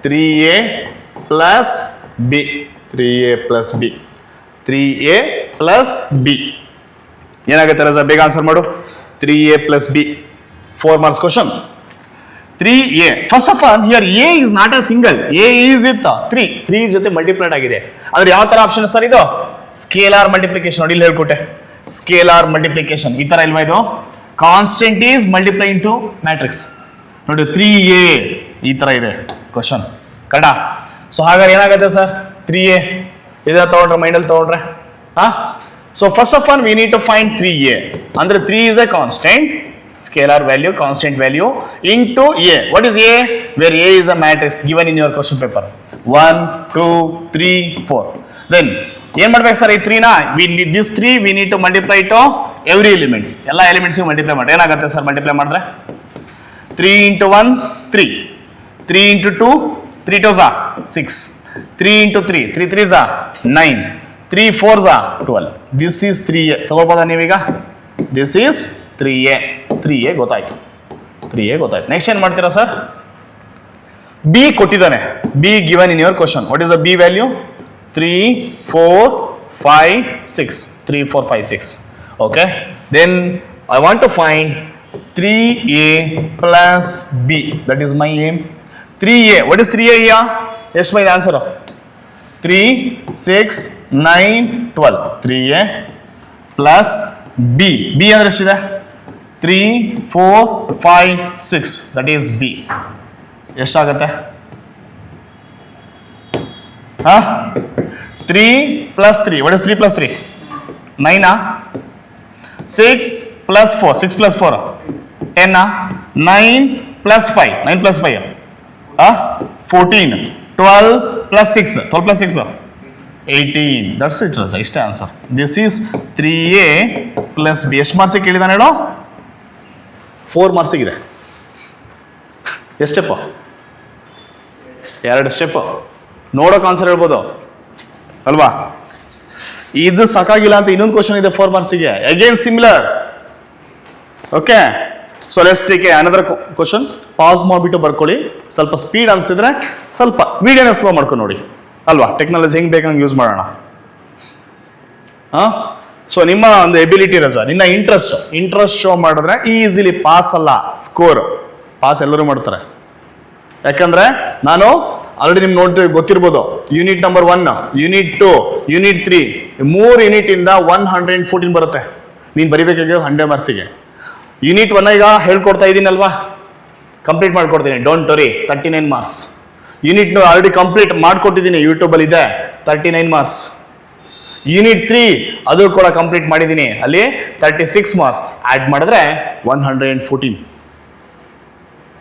3a plus b, 3a plus b, 3a plus b. ಏನಾಗುತ್ತೆ ರಜಾ ಬೇಗ answer ಮಾಡು. 3a plus b, 4 marks question. 3a, first of all here a is not a single, a is with 3 ಜೊತೆ multiplied ಆಗಿದೆ. ಅಂದ್ರೆ ಯಾವ ತರ option sir ಇದು? Scalar multiplication. ನೋಡಿ ಇಲ್ಲಿ ಹೇಳ್ಕೊಟ್ಟೆ, ಸ್ಕೇಲಾರ್ ಮಲ್ಟಿಪ್ಲಿಕೇಶನ್ ಈ ತರ ಇಲ್ವಾ ಇದು? Constant is multiply into matrix. ನೋಡಿ 3a ಈ ತರ ಇದೆ ಕ್ವಶನ್ ಕನ್ನಡ. ಸೊ ಹಾಗಾದ್ರೆ ಏನಾಗುತ್ತೆ ಸರ್? 3a ಇದನ್ನ ತಗೊಂಡ್ರೆ ಮೈಂಡಲ್ಲಿ ತಗೊಂಡ್ರೆ so first of all we need to find 3a. ಅಂದ್ರೆ 3 is a constant, scalar value, constant value into a. What is a? Where a is a matrix given in your question paper. 1, 2, 3, 4. Then ಏನ್ ಮಾಡ್ಬೇಕು sir? ಈ 3 ನ this 3 we need to multiply to every elements. ಎಲ್ಲ elements multiply ಮಾಡಿ ಏನಾಗುತ್ತೆ sir? Multiply ಮಾಡಿದ್ರೆ 3 into 1 3, 3 into 2 3 2s are 6, 3 into 3 3 3s are 9, 3 4s are 12. This is 3a. ತಗೋಬೋದಾ ನೀವೀಗ? This is 3a. 3a ಗೊತ್ತಾಯ್ತು. 3a ಗೊತ್ತಾಯ್ತು. ನೆಕ್ಸ್ಟ್ ಏನ್ ಮಾಡ್ತೀರಾ ಸರ್? b ಕೊಟ್ಟಿದ್ದಾನೆ. b given in your question. What is the b value? 3 4 5 6, 3 4 5 6. Okay, then I want to find 3a plus b. That is my aim. 3a. What is 3a here? Yes, my answer. 3 6 9 12. 3a plus b. b ಅಂದ್ರೆ ಎಷ್ಟಿದೆ? 3 4 5 6. That is b. ಎಷ್ಟಾಗುತ್ತೆ? 3 plus 3. What is 3 plus 3? 9. 6 plus 4. 6 plus 4. 10. 9 plus 5. 9 plus 5. 14. 12 plus 6. 12 plus 6. 18. That's it. Iಷ್ಟೇ answer. This is 3a plus b. ಎಷ್ಟು ಮಾರ್ಕ್ಸಿಗೆ ಕೇಳಿದಾನೆ ಹೇಳೋ? 4 ಮಾರ್ಕ್ಸಿಗಿದೆ. ಎಷ್ಟು step? 2 step. ನೋಡೋಕೆ answer ಹೇಳ್ಬೋದು ಅಲ್ವಾ? ಇದು ಸಾಕಾಗಿಲ್ಲ ಅಂತ ಇನ್ನೊಂದು ಕ್ವಶನ್ ಇದೆ 4 ಮಾರ್ಕ್ಸಿಗೆ. Again similar. Okay, so let's take another question. Pass ಮಾಡಿಬಿಟ್ಟು ಬರ್ಕೊಳ್ಳಿ. ಸ್ವಲ್ಪ ಸ್ಪೀಡ್ ಅನ್ಸಿದ್ರೆ ಸ್ವಲ್ಪ ವಿಡಿಯೋನ ಸ್ಲೋ ಮಾಡ್ಕೊಂಡು ನೋಡಿ ಅಲ್ವಾ? ಟೆಕ್ನಾಲಜಿ ಹೆಂಗೆ ಬೇಕಂಗೆ ಯೂಸ್ ಮಾಡೋಣ. ಸೊ ನಿಮ್ಮ ಒಂದು ಎಬಿಲಿಟಿ ರಜಾ, ನಿನ್ನ ಇಂಟ್ರೆಸ್ಟ್ ಶೋ ಮಾಡಿದ್ರೆ ಈಸಿಲಿ ಪಾಸ್ ಅಲ್ಲ, ಸ್ಕೋರ್ ಪಾಸ್ ಎಲ್ಲರೂ ಮಾಡ್ತಾರೆ. ಯಾಕಂದ್ರೆ ನಾನು ಆಲ್ರೆಡಿ ನಿಮ್ಗೆ ನೋಡ್ತೀವಿ, ಗೊತ್ತಿರ್ಬೋದು. Unit number 1, unit 2, unit 3, 3 unit ಇಂದ 114 ಬರುತ್ತೆ. ನೀನು ಬರಿಬೇಕಾಗಿರೋ 100 ಮಾರ್ಕ್ಸಿಗೆ. ಯೂನಿಟ್ 1 ಈಗ ಹೇಳ್ಕೊಡ್ತಾ ಇದ್ದೀನಲ್ವಾ, ಕಂಪ್ಲೀಟ್ ಮಾಡ್ಕೊಡ್ತೀನಿ. Don't worry, 39 marks. Unit already complete ಮಾಡ್ಕೊಟ್ಟಿದ್ದೀನಿ, ಯೂಟ್ಯೂಬಲ್ಲಿ ಇದೆ, 39 ಮಾರ್ಕ್ಸ್. ಯೂನಿಟ್ 3 ಅದು ಕೂಡ ಕಂಪ್ಲೀಟ್ ಮಾಡಿದ್ದೀನಿ, ಅಲ್ಲಿ 36 ಮಾರ್ಕ್ಸ್. ಆ್ಯಡ್ ಮಾಡಿದ್ರೆ 114.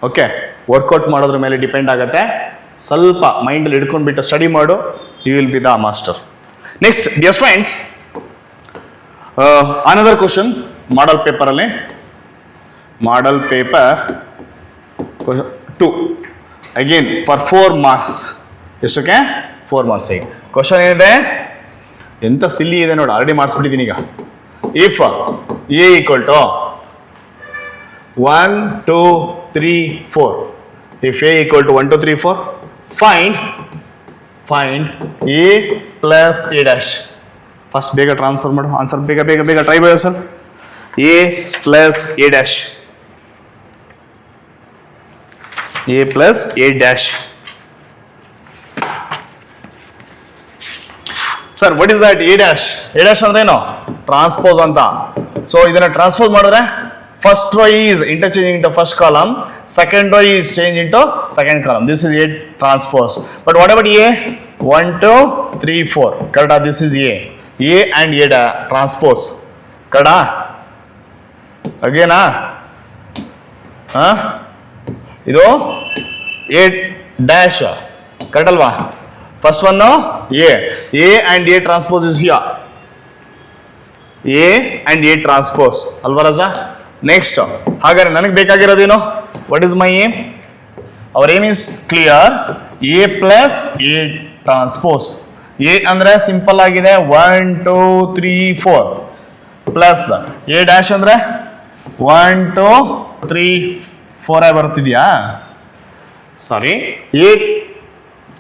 ಓಕೆ, ವರ್ಕೌಟ್ ಮಾಡೋದ್ರ ಮೇಲೆ ಡಿಪೆಂಡ್ ಆಗುತ್ತೆ. ಸ್ವಲ್ಪ ಮೈಂಡಲ್ಲಿ ಹಿಡ್ಕೊಂಡ್ಬಿಟ್ಟು ಸ್ಟಡಿ ಮಾಡು, you will be the master. Next dear friends, another question model ಪೇಪರಲ್ಲಿ. Model paper 2 again for 4 marks. ಎಷ್ಟಕ್ಕೆ? 4 ಮಾರ್ಕ್ಸ್. ಕ್ವಶನ್ ಏನಿದೆ? ಎಂತ ಸಿಲ್ಲಿ ಇದೆ ನೋಡಿ, ಆಲ್ರೆಡಿ ಮಾಡಿಸ್ಬಿಟ್ಟಿದ್ದೀನಿ ಈಗ. If A equal to 1 2 3 4, if a equal to 1 2 3 4, find a plus a dash. First ಬೇಗ transfer ಮಾಡು ಆನ್ಸರ್, ಬೇಗ ಬೇಗ ಬೇಗ try by sir. a plus a dash, a plus a dash. Sir what is that? a dash. a dash ಅಂದ್ರೆ ಏನು? Transpose ಅಂತ. So ಇದನ್ನ transpose ಮಾಡಿದ್ರೆ first row is interchanging into first column, second row is changed into second column. This is A transpose. But what about A? 1 2 3 4. Correct? This is A. A and A transpose. Correct? Again ಇದು A dash. Correct alva? First one no? A and A transpose is here. A and A transpose. Alva Raza? Next ಹಾಗಾದ್ರೆ ನನಗೆ ಬೇಕಾಗಿರೋದೇನು? What is my aim? Our aim is clear. A plus A transpose. A ಅಂದ್ರೆ simple ಆಗಿದೆ 1 2 3 4 plus A dash ಅಂದ್ರೆ 1 2 3 4 ಬರುತ್ತಿದ್ಯಾ? ಸಾರಿ, A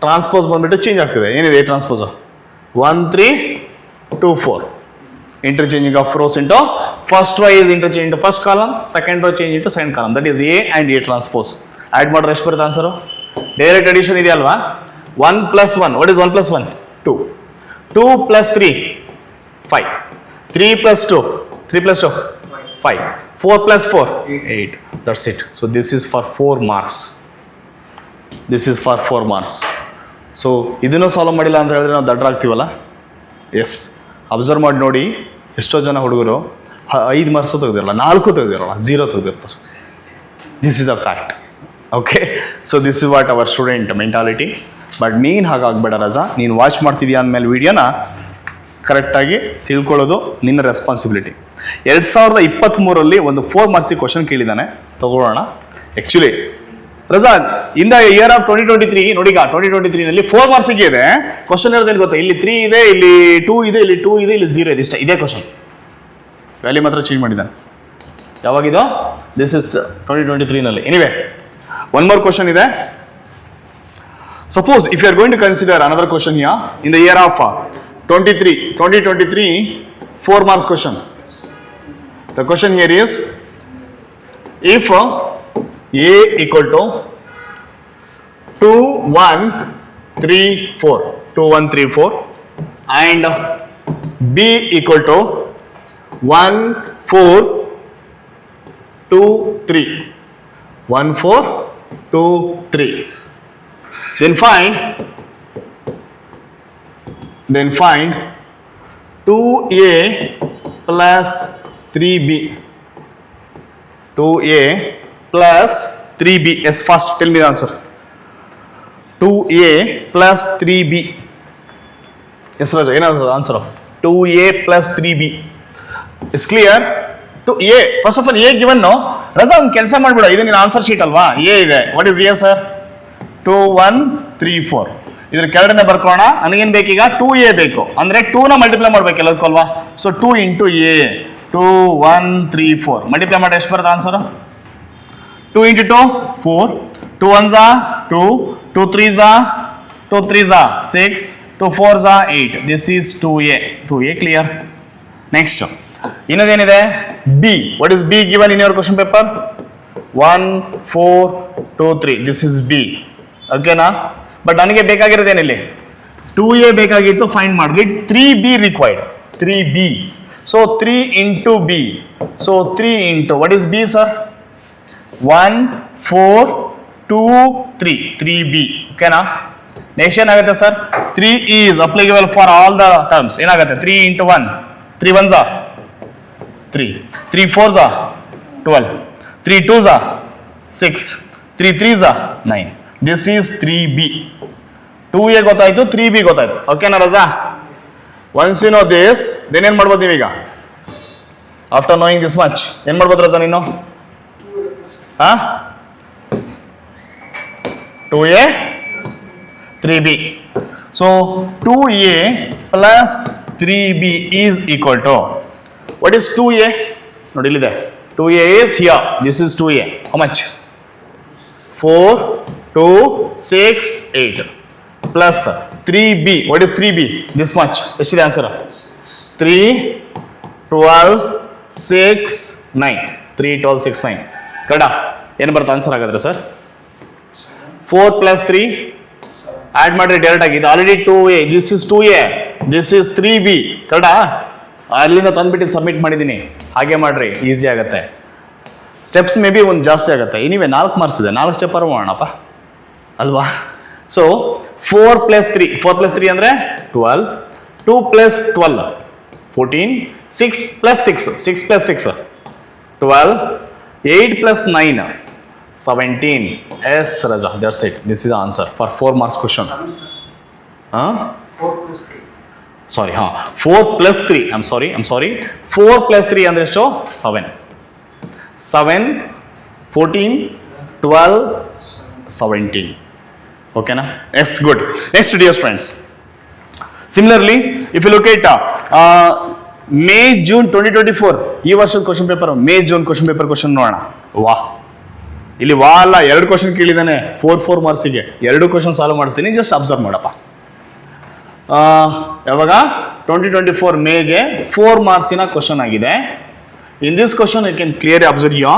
transpose ಬಂದ್ಬಿಟ್ಟು change ಆಗ್ತಿದೆ. ಏನಿದೆ transpose? 1 3 2 4. Interchanging of rows into first row is interchanged into first column, second row change into second column. That is A and A transpose. Add ಮಾಡಿದ್ರೆ ಎಷ್ಟು ಬರುತ್ತೆ answer? Direct addition ಇದೆ ಅಲ್ವಾ? 1 + 1. What is 1 + 1? 2. 2 + 3 5. 3 + 2 3 + 2 5. 4 + 4 8. That's it. So this is for 4 marks. This is for 4 marks. So ಇದನ್ನು solve ಮಾಡಿಲ್ಲ ಅಂತ ಹೇಳಿದ್ರೆ ನಾವು ದಡ್ಡರಾಗ್ತೀವಲ್ಲ. ಎಸ್, ಅಬ್ಸರ್ವ್ ಮಾಡಿ ನೋಡಿ, ಎಷ್ಟೋ ಜನ ಹುಡುಗರು 5 ಮಾರ್ಕ್ಸು ತೆಗೆದಿರಲ್ಲ, 4 ತೆಗೆದಿರಲ್ಲ, 0 ತೆಗೆದಿರ್ತಾರೆ. This is a fact. Okay, so this is what our student mentality. But ನೀನು ಹಾಗಾಗಬೇಡ ರಜಾ. ನೀನು ವಾಚ್ ಮಾಡ್ತಿದ್ಯಾ ಅಂದಮೇಲೆ ವೀಡಿಯೋನ ಕರೆಕ್ಟಾಗಿ ತಿಳ್ಕೊಳ್ಳೋದು ನಿನ್ನ ರೆಸ್ಪಾನ್ಸಿಬಿಲಿಟಿ. 2023 ಒಂದು 4 ಮಾರ್ಕ್ಸಿಗೆ ಕ್ವಶನ್ ಕೇಳಿದ್ದಾನೆ, ತಗೊಳ್ಳೋಣ. ಆ್ಯಕ್ಚುಲಿ ರಜಾ, ಇನ್ ದ ಇಯರ್ ಆಫ್ 2023 ನೋಡಿ, ಈಗ 2023 4 ಮಾರ್ಕ್ಸಿಗೆ ಇದೆ ಕ್ವಶನ್. ಇರೋದೇನು ಗೊತ್ತಾ? ಇಲ್ಲಿ 3 ಇದೆ, ಇಲ್ಲಿ 2 ಇದೆ, ಇಲ್ಲಿ 2 ಇದೆ, ಇಲ್ಲಿ 0 ಇದೆ. ಇಷ್ಟ ಇದೇ ಕ್ವಶನ್. ವ್ಯಾಲ್ಯೂ ಮಾತ್ರ ಚೇಂಜ್ ಮಾಡಿದ್ದಾನೆ. ಯಾವಾಗಿದೋ? This is 2023 anyway, one more question ಇದೆ. Suppose if you are going to consider another question here in the year of 2023 4 marks question. The question here is, if A equal to 2 1 3 4 2 1 3 4 and B equal to 1 4 2 3 1 4 2 3, then find 2A plus 3B. 2A plus 3B. Yes, fast, tell me the answer. 2A plus 3B. Yes, Raja, what is the answer? 2A plus 3B. It's clear? 2A, first of all, A given, no? Raja, you can say, this is answer sheet, alva. A is there. What is A, sir? 2 1 3 4. ಇದರ ಕೆಳಗಡೆ ಬರ್ಕೊಳ್ಳೋಣ. ನನಗೇನು ಬೇಕೀಗ? 2A ಬೇಕು. ಅಂದರೆ 2ನ multiply ಮಾಡಬೇಕು ಎಲ್ಲದಕ್ಕಲ್ವಾ? So 2 × A 2 1 3 4 multiply ಮಾಡಿ ಎಷ್ಟು ಬರುತ್ತೆ answer? 2 × 2 4, 2 1s are 2, 2 3s are 2 3s are 6, 2 4s are 8. This is 2A. 2A clear. Next, ಇನ್ನೊಂದೇನಿದೆ? B. What is B given in your question paper? 1 4 2 3. This is B. ಓಕೆನಾ? But ನನಗೆ ಬೇಕಾಗಿರೋದೇನಿಲ್ಲಿ? 2A ಬೇಕಾಗಿತ್ತು, find ಮಾಡಿದ್ವಿ. 3B required. 3B. So 3 × B. So 3 × what is B, sir? 1 4 2 3 3B. ಓಕೆನಾ? Next ಏನಾಗುತ್ತೆ sir? 3 is applicable for all the terms. ಏನಾಗುತ್ತೆ? 3 × 1 3 1s are 3, 3 4s are 12, 3 2s are 6, 3 3s are 9. This is 3B. 2A ಗೊತ್ತಾಯ್ತು, 3B ಗೊತ್ತಾಯ್ತು. ಓಕೆನಾ ರಜಾ? Once you know this, then ಏನು ಮಾಡ್ಬೋದು ನೀವೀಗ? ಆಫ್ಟರ್ ನೋಯಿಂಗ್ ದಿಸ್ ಮಚ್ ಏನು ಮಾಡ್ಬೋದು ರಜಾ ನೀನು? 2A 3B. So 2A plus 3B is equal to, what is 2A? ನೋಡಿ ಇಲ್ಲಿದೆ. 2A is here. This is 2A. How much? 4 2 6 8 plus 3B. What is 3B? This much. ಎಷ್ಟಿದೆ answer? 3 12 6 9. 3 12 6 9. ಕರೆಕ್ಟಾ? ಏನು ಬರುತ್ತೆ ಆನ್ಸರ್ ಹಾಗಾದ್ರೆ ಸರ್? 4 + 3 ಆ್ಯಡ್ ಮಾಡಿರಿ direct ಆಗಿ. ಇದು already 2A. This is 2A. This is 3B. ಕರೆಕ್ಟಾ? ಅಲ್ಲಿಂದ ತಂದುಬಿಟ್ಟು ಸಬ್ಮಿಟ್ ಮಾಡಿದ್ದೀನಿ. ಹಾಗೆ ಮಾಡಿರಿ, ಈಸಿ ಆಗುತ್ತೆ. ಸ್ಟೆಪ್ಸ್ ಮೇ ಬಿ ಒಂದು ಜಾಸ್ತಿ ಆಗುತ್ತೆ. ಎನಿವೆ 4 ಮಾರ್ಕ್ಸ್ ಇದೆ, 4 ಸ್ಟೆಪ್ ಮಾಡೋಣಪ್ಪ ಅಲ್ವಾ? ಸೊ 4 + 3 4 + 3 ಅಂದರೆ 12, 2 + 12 14, 6 + 6 6 + 6 12, 8 + 9 17. Yes, Raja, that's it. This is the answer for 4 marks question. 4 + 3. Sorry, 4 + 3. I'm sorry. 4 + 3 ಅಂದ್ರೆ ಎಷ್ಟು? 7. 7, 14, 12, 17. Okay, na? Yes, good. Next, dear friends. Similarly, if you look at May June 2024 ಈ ವರ್ಷದ question paper, May June question paper question ನೋಡೋಣ. ವಾಹ್, ಇಲ್ಲಿ ವಾಲ 2 question ಕೇಳಿದ್ದಾನೆ 4 ಮಾರ್ಕ್ಸಿಗೆ 2 ಕ್ವಶನ್ ಸಾಲ್ವ್ ಮಾಡಿಸ್ತೀನಿ, ಜಸ್ಟ್ ಅಬ್ಸರ್ವ್ ಮಾಡಪ್ಪ. ಯಾವಾಗ 2024 ಮೇಗೆ 4 ಮಾರ್ಕ್ಸಿನ ಕ್ವಶನ್ ಆಗಿದೆ. In this question you can clearly observe you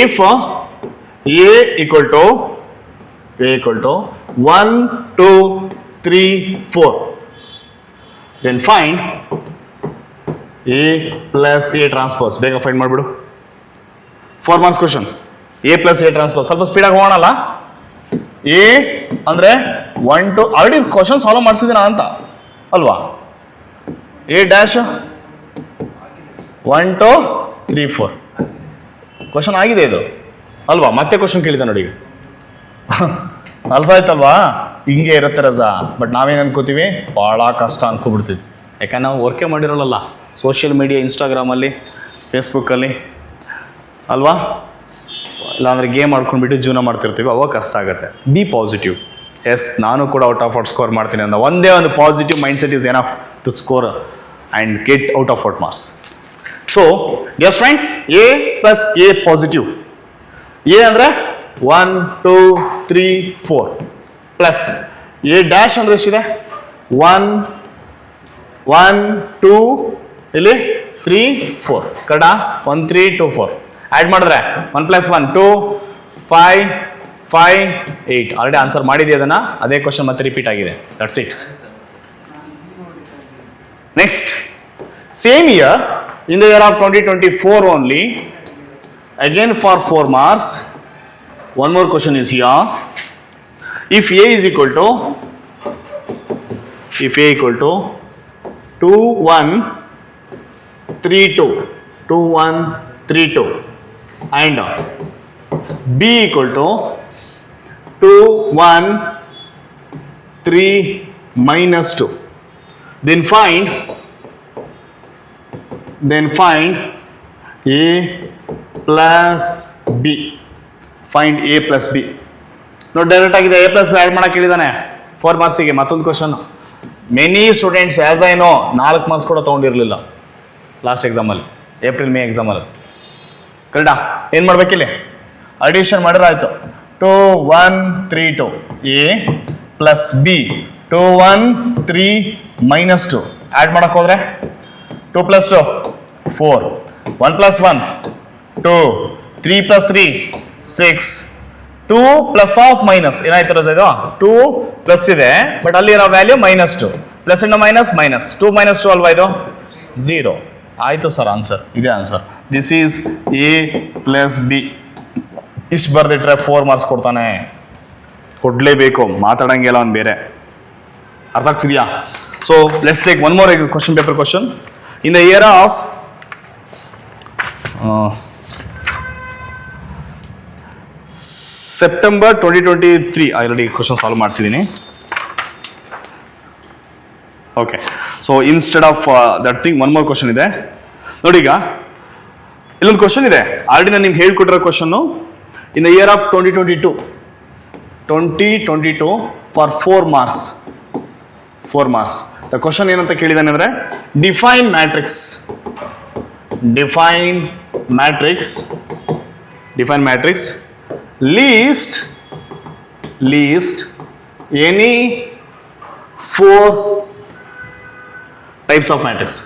if A equal to 1, 2, 3, 4, then find A plus A transpose. ಬೇಗ ಫೈಂಡ್ ಮಾಡಿಬಿಡು. 4 marks question A plus A transpose. ಸ್ವಲ್ಪ ಸ್ಪೀಡಾಗಿ ಹೋಗೋಣಲ್ಲ. A ಅಂದರೆ 1 2 ಆಲ್ರೆಡಿ ಕ್ವಶನ್ ಸಾಲ್ವ್ ಮಾಡಿಸಿದ್ದೀನ ಅಂತ ಅಲ್ವಾ. A ಡ್ಯಾಶ್ 1 2 3 4 ಕ್ವಶನ್ ಆಗಿದೆ ಇದು ಅಲ್ವಾ. ಮತ್ತೆ ಕ್ವಶನ್ ಕೇಳಿದ ನೋಡಿ ಅಲ್ವಾ ಆಯ್ತಲ್ವಾ. ಹಿಂಗೆ ಇರುತ್ತೆ ರಜಾ. ಬಟ್ ನಾವೇನು ಅನ್ಕೋತೀವಿ ಭಾಳ ಕಷ್ಟ ಅನ್ಕೋಬಿಡ್ತೀವಿ. ಯಾಕಂದ್ರೆ ನಾವು ವರ್ಕೇ ಮಾಡಿರೋಲ್ಲ ಸೋಷಿಯಲ್ ಮೀಡಿಯಾ, ಇನ್ಸ್ಟಾಗ್ರಾಮಲ್ಲಿ, ಫೇಸ್ಬುಕ್ಕಲ್ಲಿ ಅಲ್ವಾ. ಇಲ್ಲಾಂದರೆ ಗೇಮ್ ಆಡ್ಕೊಂಡ್ಬಿಟ್ಟು ಜೀವನ ಮಾಡ್ತಿರ್ತೀವಿ, ಅವಾಗ ಕಷ್ಟ ಆಗುತ್ತೆ. B positive. ಎಸ್, ನಾನು ಕೂಡ ಔಟ್ ಆಫ್ ಔಟ್ ಸ್ಕೋರ್ ಮಾಡ್ತೀನಿ ಅಂತ ಒಂದೇ ಒಂದು positive mindset is enough to score and get out of out marks. So dear friends, A plus A positive. A ಅಂದರೆ 1 2 3 4 ಪ್ಲಸ್ A ಡ್ಯಾಶ್ ಅಂದರೆ ಎಷ್ಟಿದೆ 1 1 2 ಇಲ್ಲಿ 3 4 ಕಡ 1 3 2 4 ಆ್ಯಡ್ ಮಾಡಿದ್ರೆ 1 + 1 2 5 5 8 ಆಲ್ರೆಡಿ ಆನ್ಸರ್ ಮಾಡಿದೆ. ಅದನ್ನು ಅದೇ ಕ್ವಶನ್ ಮತ್ತೆ ರಿಪೀಟ್ ಆಗಿದೆ. That's it. Next, same year in the year of 2024 only, again for 4 marks, one more question is here. If A is equal to 2 1 3 2 2 1 3 2 and B equal to 2 1 3 minus 2, then find A plus B. Find A plus B. ನೋಡಿ direct ಆಗಿದೆ A plus B add ಮಾಡಕ್ಕೆ ಹೇಳಿದ್ದಾನೆ 4 ಮಾರ್ಕ್ಸಿಗೆ. ಮತ್ತೊಂದು question, many students as I know 4 marks ಕೂಡ ತೊಗೊಂಡಿರಲಿಲ್ಲ last ಎಕ್ಸಾಮಲ್ಲಿ, April May ಎಕ್ಸಾಮಲ್ಲಿ. ಕರೆಕ್ಟಾ? ಏನು ಮಾಡ್ಬೇಕಿಲ್ಲಿ ಅಡಿಷನ್ ಮಾಡಿದ್ರೆ ಆಯಿತು. 2 1 3 2 A plus B 2 1 3 minus 2 add ಮಾಡಕ್ಕೆ ಹೋದರೆ 2 + 2 4 1 + 1 2 3 + 3 6 2 ಪ್ಲಸ್ ಆಫ್ ಮೈನಸ್ ಏನಾಯ್ತು ರಜಾ ಇದು 2 ಪ್ಲಸ್ ಇದೆ ಬಟ್ ಅಲ್ಲಿ ಇರೋ ವ್ಯಾಲ್ಯೂ -2 ಪ್ಲಸ್ ಇಂದ ಮೈನಸ್ 2 - 2 ಅಲ್ವಾ ಇದು 0 ಆಯಿತು ಸರ್. ಆನ್ಸರ್ ಇದೆ. Answer this is A plus B. ಇಷ್ಟು ಬರ್ದಿಟ್ರೆ 4 ಮಾರ್ಕ್ಸ್ ಕೊಡ್ತಾನೆ, ಕೊಡಲೇಬೇಕು, ಮಾತಾಡಂಗಿಲ್ಲ ಅವ್ನು ಬೇರೆ. ಅರ್ಥ ಆಗ್ತಿದೆಯಾ? So let's take one more question paper question. In the year of September 2023, already question solve ಮಾಡಿಸಿದ್ದೀನಿ. Okay, so instead of that thing one more question ಇದೆ ನೋಡಿ. ಈಗ ಇಲ್ಲೊಂದು ಕ್ವಶನ್ ಇದೆ, ಆಲ್ರೆಡಿ ನಾನು ನಿಮ್ಗೆ ಹೇಳ್ಕೊಟ್ಟಿರೋ ಕ್ವಶನ್ನು. In the year of 2022 for 4 marks. The question ಏನಂತ ಕೇಳಿದಾನೆ ಅಂದರೆ define matrix least any 4 types of matrices.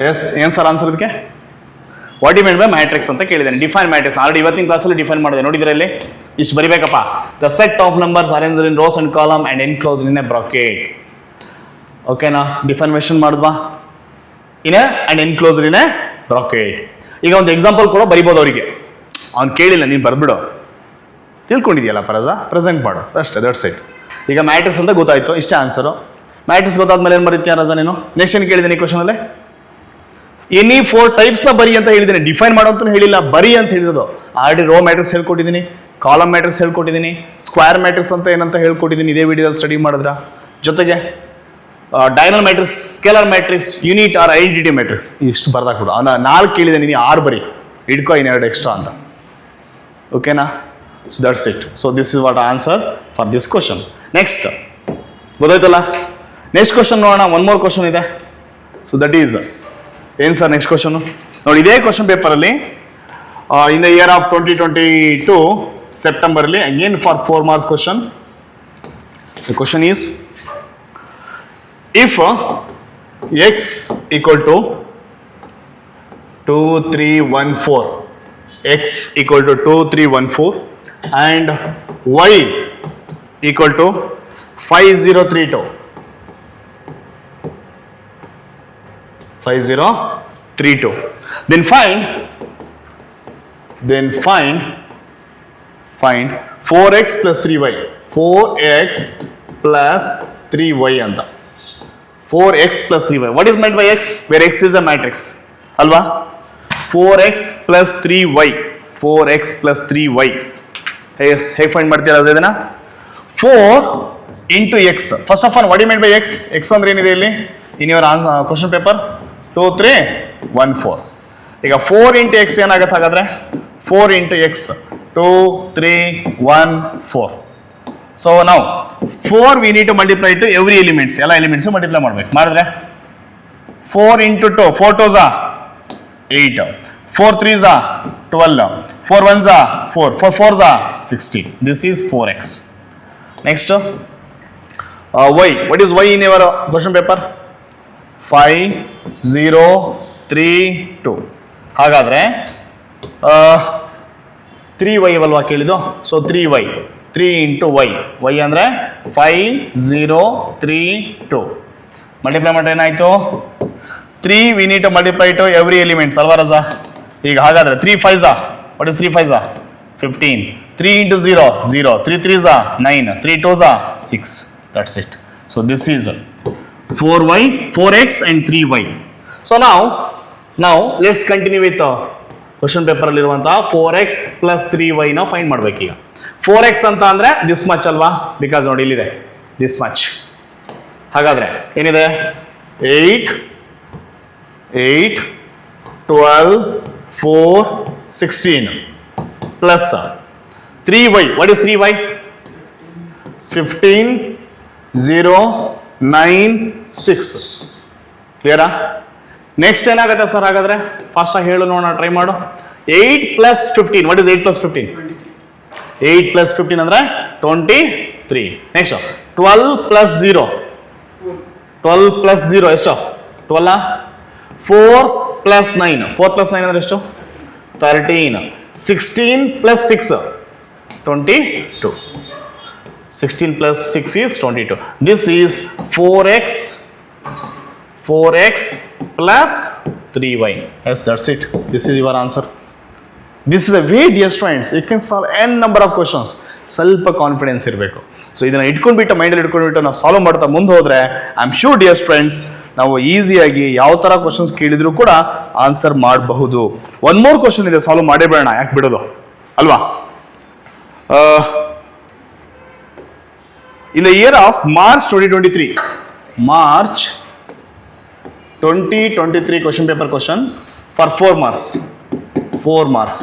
Yes, ಏನು ಸರ್ ಆನ್ಸರ್ ಇದಕ್ಕೆ? What you mean by matrix ಅಂತ ಕೇಳಿದ್ದಾನೆ. ಡಿಫೈನ್ ಮ್ಯಾಟ್ರಿಕ್ಸ್ ಆಲ್ರೆಡಿ ಇವತ್ತಿನ ಕ್ಲಾಸಲ್ಲಿ ಡಿಫೈನ್ ಮಾಡಿದೆ, ನೋಡಿದ್ರೆ ಇಲ್ಲಿ ಇಷ್ಟು ಬರಿಬೇಕಪ್ಪ. The set of numbers arranged in rows and column and enclosed in a bracket. ಓಕೆನಾ? ಡಿಫೈನ್ಮೇಷನ್ ಮಾಡಿದ್ವಾ? And enclosed in a bracket. ಈಗ ಒಂದು ಎಕ್ಸಾಂಪಲ್ ಕೂಡ ಬರಿಬೋದು ಅವರಿಗೆ. ಅವ್ನು ಕೇಳಿಲ್ಲ, ನೀನು ಬರ್ಬಿಡು, ತಿಳ್ಕೊಂಡಿದ್ಯಲ್ಲ ಪರಜಾ, ಪ್ರೆಸೆಂಟ್ ಮಾಡು ಅಷ್ಟೇ, ದಟ್ಸ್ ಇಟ್. ಈಗ ಮ್ಯಾಟ್ರಿಕ್ಸ್ ಅಂತ ಗೊತ್ತಾಯ್ತು, ಇಷ್ಟೇ ಆನ್ಸರು. ಮ್ಯಾಟ್ರಿಕ್ಸ್ ಗೊತ್ತಾದ್ಮೇಲೆ ಏನು ಬರೀತೀಯ ರಜಾ ನೀನು? ನೆಕ್ಸ್ಟ್ ಏನು ಕೇಳಿದ್ದೀನಿ ಕ್ವಶನಲ್ಲಿ? ಎನಿ 4 ಟೈಪ್ಸ್ನ ಬರಿ ಅಂತ ಹೇಳಿದ್ದೀನಿ, ಡಿಫೈನ್ ಮಾಡೋ ಅಂತ ಹೇಳಿಲ್ಲ, ಬರಿ ಅಂತ ಹೇಳಿರೋದು. ಆಲ್ರೆಡಿ ರೋ ಮ್ಯಾಟ್ರಿಕ್ಸ್ ಹೇಳ್ಕೊಟ್ಟಿದ್ದೀನಿ, ಕಾಲಮ್ ಮ್ಯಾಟ್ರಿಕ್ಸ್ ಹೇಳ್ಕೊಟ್ಟಿದ್ದೀನಿ, ಸ್ಕ್ವೇರ್ ಮ್ಯಾಟ್ರಿಕ್ಸ್ ಅಂತ ಏನಂತ ಹೇಳ್ಕೊಟ್ಟಿದ್ದೀನಿ, ಇದೇ ವಿಡಿಯೋದಲ್ಲಿ ಸ್ಟಡಿ ಮಾಡಿದ್ರ. ಜೊತೆಗೆ diagonal matrix, scalar matrix, unit or identity matrix, ಇಷ್ಟು ಬರ್ದಾಕ್ಬಿಡು. 4 ಕೇಳಿದೆ, ನೀನು 6 ಬರಿ, ಇಡ್ಕೋ ಇನ್ನೆರಡು ಎಕ್ಸ್ಟ್ರಾ ಅಂತ. ಓಕೆನಾ? So that's it. So this is what answer for this question. Next ಗೊತ್ತಾಯ್ತಲ್ಲ? ನೆಕ್ಸ್ಟ್ ಕ್ವಶನ್ ನೋಡೋಣ. ಒನ್ ಮೋರ್ ಕ್ವಶನ್ ಇದೆ. ಸೊ ದಟ್ ಈಸ್ ಏನು ಸರ್ ನೆಕ್ಸ್ಟ್ ಕ್ವಶನ್ ನೋಡಿ, ಇದೇ ಕ್ವಶನ್ ಪೇಪರಲ್ಲಿ ಇನ್ ದ ಇಯರ್ ಆಫ್ 2022 ಸೆಪ್ಟೆಂಬರ್ಲಿ again for 4 marks question. The question is if x equal to 2314, x equal to 2314 and y equal to 5032. 5032. Then find 4x plus 3y. 4x plus 3y ಅಂತ. 4x plus 3y. What is meant by x? Where x is a matrix. ಅಲ್ವಾ? 4x plus 3y. 4x plus 3y. ಹೇಗೆ find ಮಾಡ್ತೀರಾ ಇದನ್ನ? 4 into x. First of all, what do you mean by x? x ಅಂದ್ರೆ ಏನಿದೆ ಇಲ್ಲಿ? In your answer, question paper 2 3 1 4. ಈಗ 4 into x ಏನಾಗುತ್ತೆ ಹಾಗಾದ್ರೆ? 4 into x 2 3 1 4. So now 4 we need to multiply to every elements. ಎಲ್ಲ elements multiply ಮಾಡ್ಬೇಕು. ಮಾಡಿದ್ರೆ 4 into 2, 4 2s are 8, 4 3s are 12, 4 1s are 4, 4 4s are 16. This is 4x. Next, y. What is y in your question paper? 5 0 3 2. ಹಾಗಾದ್ರೆ 3y ಅಲ್ವಾ ಕೇಳಿದ್ದು? So 3y 3 into y. y ಅಂದ್ರೆ 5 0 3 2. Multiply ಮಾಡ್ರೆ ಏನಾಯ್ತು? 3 we need to multiply to every elements ಅಲ್ವಾ ರಜಾ? ಈಗ ಹಾಗಾದ್ರೆ 3 5s are, what is 3 5s are? 15. 3 into 0 0, 3 3s are 9, 3 2s are 6. That's it. So this is 4y, 4x and 3y. So now let's continue with question paper ಅಲ್ಲಿ ಇರುವಂತಹ 4x plus 3y ನ find ಮಾಡ್ಬೇಕು. ಈಗ 4x ಅಂತ ಅಂದ್ರೆ this much ಅಲ್ವಾ? Because ನೋಡಿ ಇಲ್ಲಿದೆ ದಿಸ್ ಮಚ್. ಹಾಗಾದ್ರೆ ಏನಿದೆ? 8 12 4 16 plus 3y. What is 3y? 15 0 9 6. ಕ್ಲಿಯರಾ? ನೆಕ್ಸ್ಟ್ ಏನಾಗುತ್ತೆ ಸರ್ ಹಾಗಾದ್ರೆ? ಫಾಸ್ಟ್ ಆಗಿ ಹೇಳು ನೋಡೋಣ, ಟ್ರೈ ಮಾಡು. 8 plus 15. What is 8 plus 15? 8 plus 15 ಅಂದ್ರೆ 23. Next 12 plus 0. 12 plus 0 ಎಷ್ಟು? 12. 4 plus 9. 4 plus 9 ಅಂದ್ರೆ ಎಷ್ಟು? 13. 16 plus 6. 22. 16 plus 6 is 22. This is 4x plus 3y. Yes, that's it. This is your answer. This is a way, dear students, you can solve n number of questions. ಸ್ವಲ್ಪ confidence ಇರಬೇಕು. So ಇದನ್ನ ಇಟ್ಕೊಂಡ್ಬಿಟ್ಟು ಮೈಂಡಲ್ಲಿ ಇಟ್ಕೊಂಡ್ಬಿಟ್ಟು ನಾವು solve ಮಾಡ್ತಾ ಮುಂದೆ ಹೋದ್ರೆ I am sure dear students ನಾವು ಈಸಿಯಾಗಿ ಯಾವ ತರ ಕ್ವಶನ್ಸ್ ಕೇಳಿದ್ರು ಕೂಡ ಆನ್ಸರ್ ಮಾಡಬಹುದು. ಒನ್ ಮೋರ್ ಕ್ವಶನ್ ಇದೆ, ಸಾಲ್ವ್ ಮಾಡೇ ಬೇಡ, ಯಾಕೆ ಬಿಡೋದು ಅಲ್ವಾ? ಇನ್ the year of March 2023, March 2023 question paper question for 4 marks. 4 marks.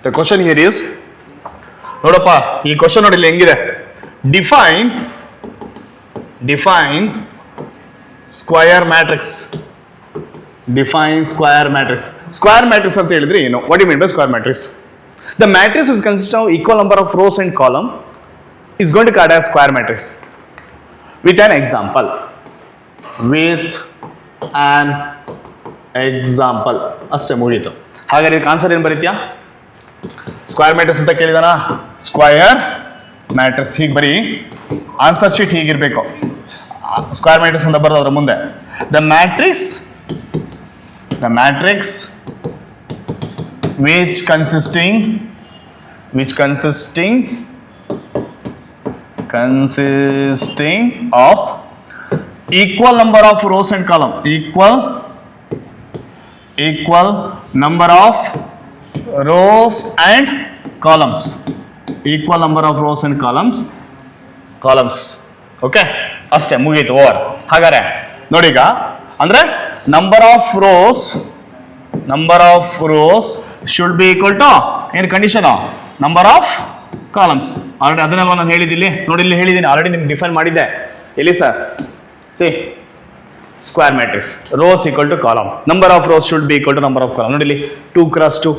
The question here is, ನೋಡಪ್ಪ ಈ ಕ್ವಶನ್ ನೋಡಿ ಹೆಂಗಿದೆ. Define square matrix. Define square matrix. Square matrix ಅಂತ ಹೇಳಿದ್ರೆ ಏನು? What you mean by square matrix? The matrix is consist of equal number of rows and column is going to called as square matrix with an example. ಅಷ್ಟೇ ಮುಗೀತು. ಹಾಗಾದ್ರೆ ಇದಕ್ಕೆ answer ಏನು ಬರೀತ್ಯಾ? Square matrix ಅಂತ ಕೇಳಿದಾನ? Square matrix ಹೀಗೆ ಬರೀ, answer sheet ಹೀಗಿರ್ಬೇಕು. Square matrix ಅಂತ ಬರೋದ್ರ ಮುಂದೆ the matrix which consisting of equal number of rows and column. Equal number of rows and columns. Equal number of rows and columns. Okay, ಅಷ್ಟೇ ಮುಗೀತು, over. ಹಾಗಾದ್ರೆ ನೋಡಿ ಈಗ ಅಂದ್ರೆ number of rows should be equal to ಏನು condition? Number of columns. Already ಅದನ್ನೆಲ್ಲ ನಾನು ಹೇಳಿದ್ದೀನಿ ನೋಡಿ, ಇಲ್ಲಿ ಹೇಳಿದ್ದೀನಿ ಆಲ್ರೆಡಿ ನಿಮ್ಗೆ ಡಿಫೈನ್ ಮಾಡಿದ್ದೆ. ಎಲ್ಲಿ sir? See square matrix. Rows equal to column. Number of rows should be equal to number of column. ನೋಡಿ ಇಲ್ಲಿ 2x2